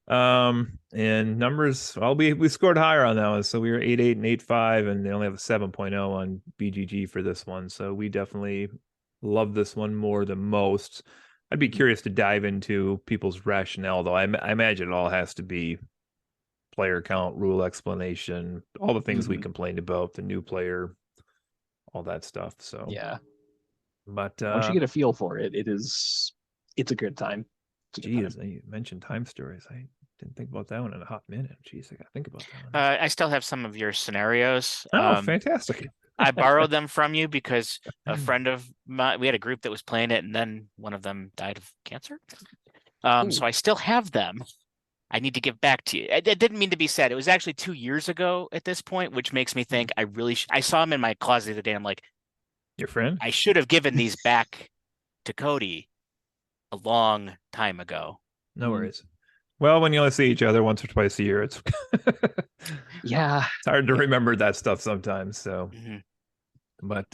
S1: And numbers, well, we scored higher on that one. So we were 8.8 and 8.5, and they only have a 7.0 on BGG for this one. So we definitely love this one more than most. I'd be curious to dive into people's rationale, though. I imagine it all has to be player count, rule explanation, all the things we complained about, the new player, all that stuff. So
S2: yeah.
S1: But
S2: once you get a feel for it, it's a good time.
S1: Geez, you mentioned time stories. I didn't think about that one in a hot minute. Jeez, I got to think about that one.
S3: I still have some of your scenarios.
S1: Oh, fantastic.
S3: I borrowed them from you because a friend of mine, we had a group that was playing it, and then one of them died of cancer. So I still have them. I need to give back to you. I didn't mean to be sad. It was actually 2 years ago at this point, which makes me think I really I saw him in my closet the other day. I'm like,
S1: your friend?
S3: I should have given these back to Cody a long time ago.
S1: No worries. Well, when you only see each other once or twice a year, it's
S2: yeah,
S1: it's hard to remember that stuff sometimes. So, but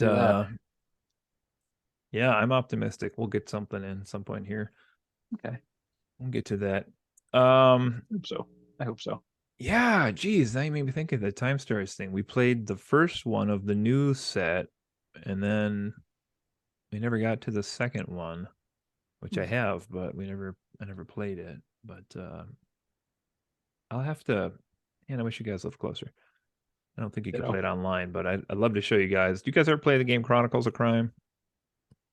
S1: yeah, I'm optimistic. We'll get something in some point here.
S2: Okay,
S1: we'll get to that.
S2: I hope so.
S1: Yeah, geez, that made me think of the time stories thing. We played the first one of the new set, and then we never got to the second one, which I have, but I never played it. But I'll have to. Man, I wish you guys lived closer. I don't think you could play it online, but I'd love to show you guys. Do you guys ever play the game Chronicles of Crime?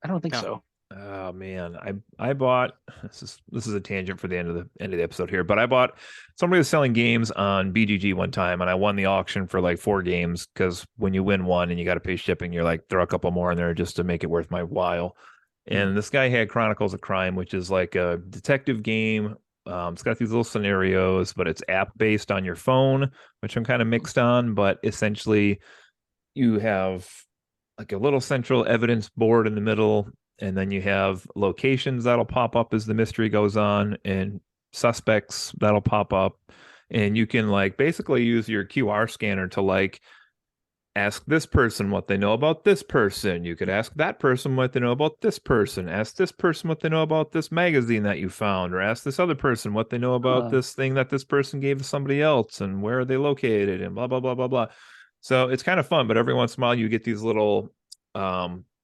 S2: I don't think so.
S1: Oh man, I bought this is a tangent for the end of the episode here, but I bought somebody was selling games on BGG one time, and I won the auction for like 4 games because when you win one and you got to pay shipping, you're like throw a couple more in there just to make it worth my while. And this guy had Chronicles of Crime, which is like a detective game. It's got these little scenarios, but it's app based on your phone, which I'm kind of mixed on. But essentially, you have like a little central evidence board in the middle, and then you have locations that'll pop up as the mystery goes on, and suspects that'll pop up, and you can like basically use your QR scanner to like ask this person what they know about this person. You could ask that person what they know about this person. Ask this person what they know about this magazine that you found, or ask this other person what they know about this thing that this person gave to somebody else and where are they located and blah, blah, blah, blah, blah. So it's kind of fun, but every once in a while you get these little,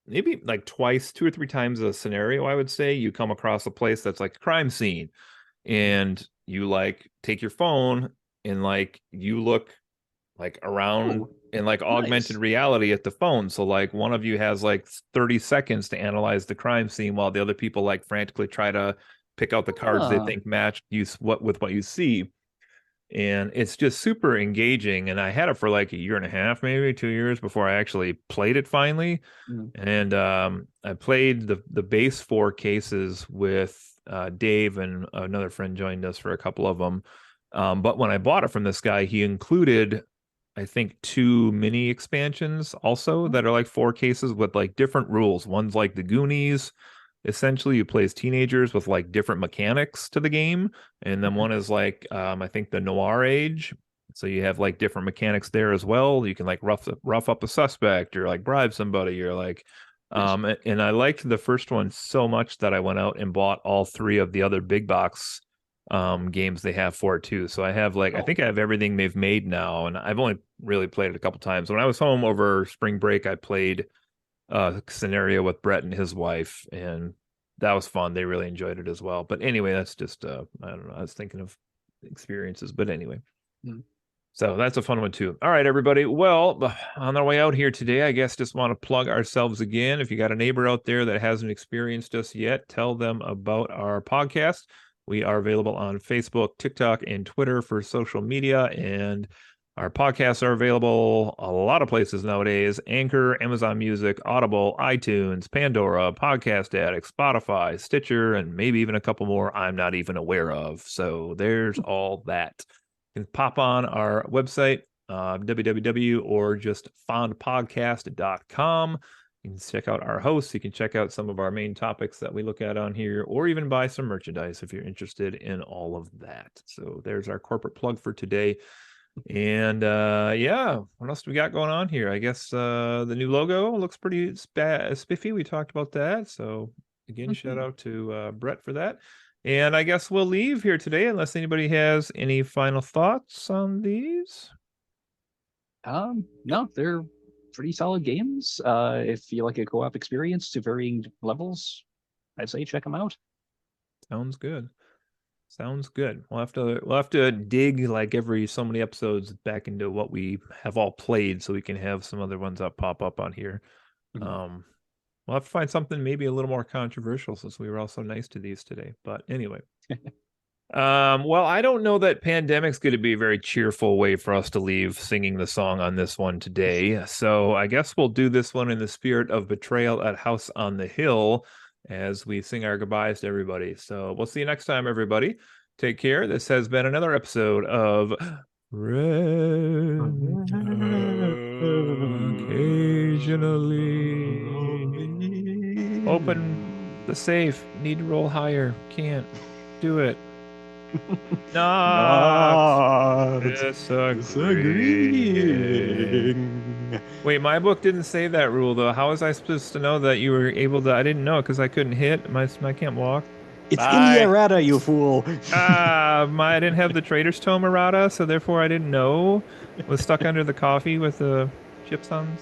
S1: maybe like twice, 2 or 3 times a scenario, I would say, you come across a place that's like a crime scene and you like take your phone and like you look like around in like augmented reality at the phone. So like one of you has like 30 seconds to analyze the crime scene while the other people like frantically try to pick out the cards they think match with what you see. And it's just super engaging. And I had it for like a year and a half, maybe 2 years before I actually played it finally. And I played the base 4 cases with Dave, and another friend joined us for a couple of them. But when I bought it from this guy, he included I think 2 mini expansions also that are like 4 cases with like different rules. One's like the Goonies. Essentially, you play as teenagers with like different mechanics to the game, and then one is like I think the Noir Age. So you have like different mechanics there as well. You can like rough up a suspect, or like bribe somebody, or like
S2: Nice.
S1: and I liked the first one so much that I went out and bought all 3 of the other big box games they have for it too. So I have like I
S2: Oh,
S1: think I have everything they've made now, and I've only really played it a couple times. When I was home over spring break, I played scenario with Brett and his wife, and that was fun. They really enjoyed it as well. But anyway, that's just I don't know. I was thinking of experiences, but anyway.
S2: Mm.
S1: So that's a fun one too. All right, everybody. Well, on our way out here today, I guess just want to plug ourselves again. If you got a neighbor out there that hasn't experienced us yet, tell them about our podcast. We are available on Facebook, TikTok, and Twitter for social media, and our podcasts are available a lot of places nowadays: Anchor, Amazon Music, Audible, iTunes, Pandora, Podcast Addict, Spotify, Stitcher, and maybe even a couple more I'm not even aware of. So there's all that. You can pop on our website, www or just fondpodcast.com. You can check out our hosts. You can check out some of our main topics that we look at on here, or even buy some merchandise if you're interested in all of that. So there's our corporate plug for today. And yeah, what else do we got going on here? I guess the new logo looks pretty spiffy. We talked about that. So again, shout out to Brett for that. And I guess we'll leave here today unless anybody has any final thoughts on these.
S2: No, they're pretty solid games. If you like a co-op experience to varying levels, I'd say check them out.
S1: Sounds good. Sounds good. We'll have to dig like every so many episodes back into what we have all played so we can have some other ones that pop up on here.
S2: Mhm.
S1: We'll have to find something maybe a little more controversial since we were all so nice to these today. But anyway. Well, I don't know that Pandemic's going to be a very cheerful way for us to leave singing the song on this one today. So I guess we'll do this one in the spirit of Betrayal at House on the Hill as we sing our goodbyes to everybody. So we'll see you next time, everybody. Take care. This has been another episode of Rent Occasionally. Open the safe. Need to roll higher. Can't do it. Not disagreeing. Wait, my book didn't say that rule though. How was I supposed to know that you were able to? I didn't know because I couldn't hit. I can't walk.
S2: It's in the errata, you fool.
S1: I didn't have the Trader's Tome errata, so therefore I didn't know. Was stuck under the coffee with the chips on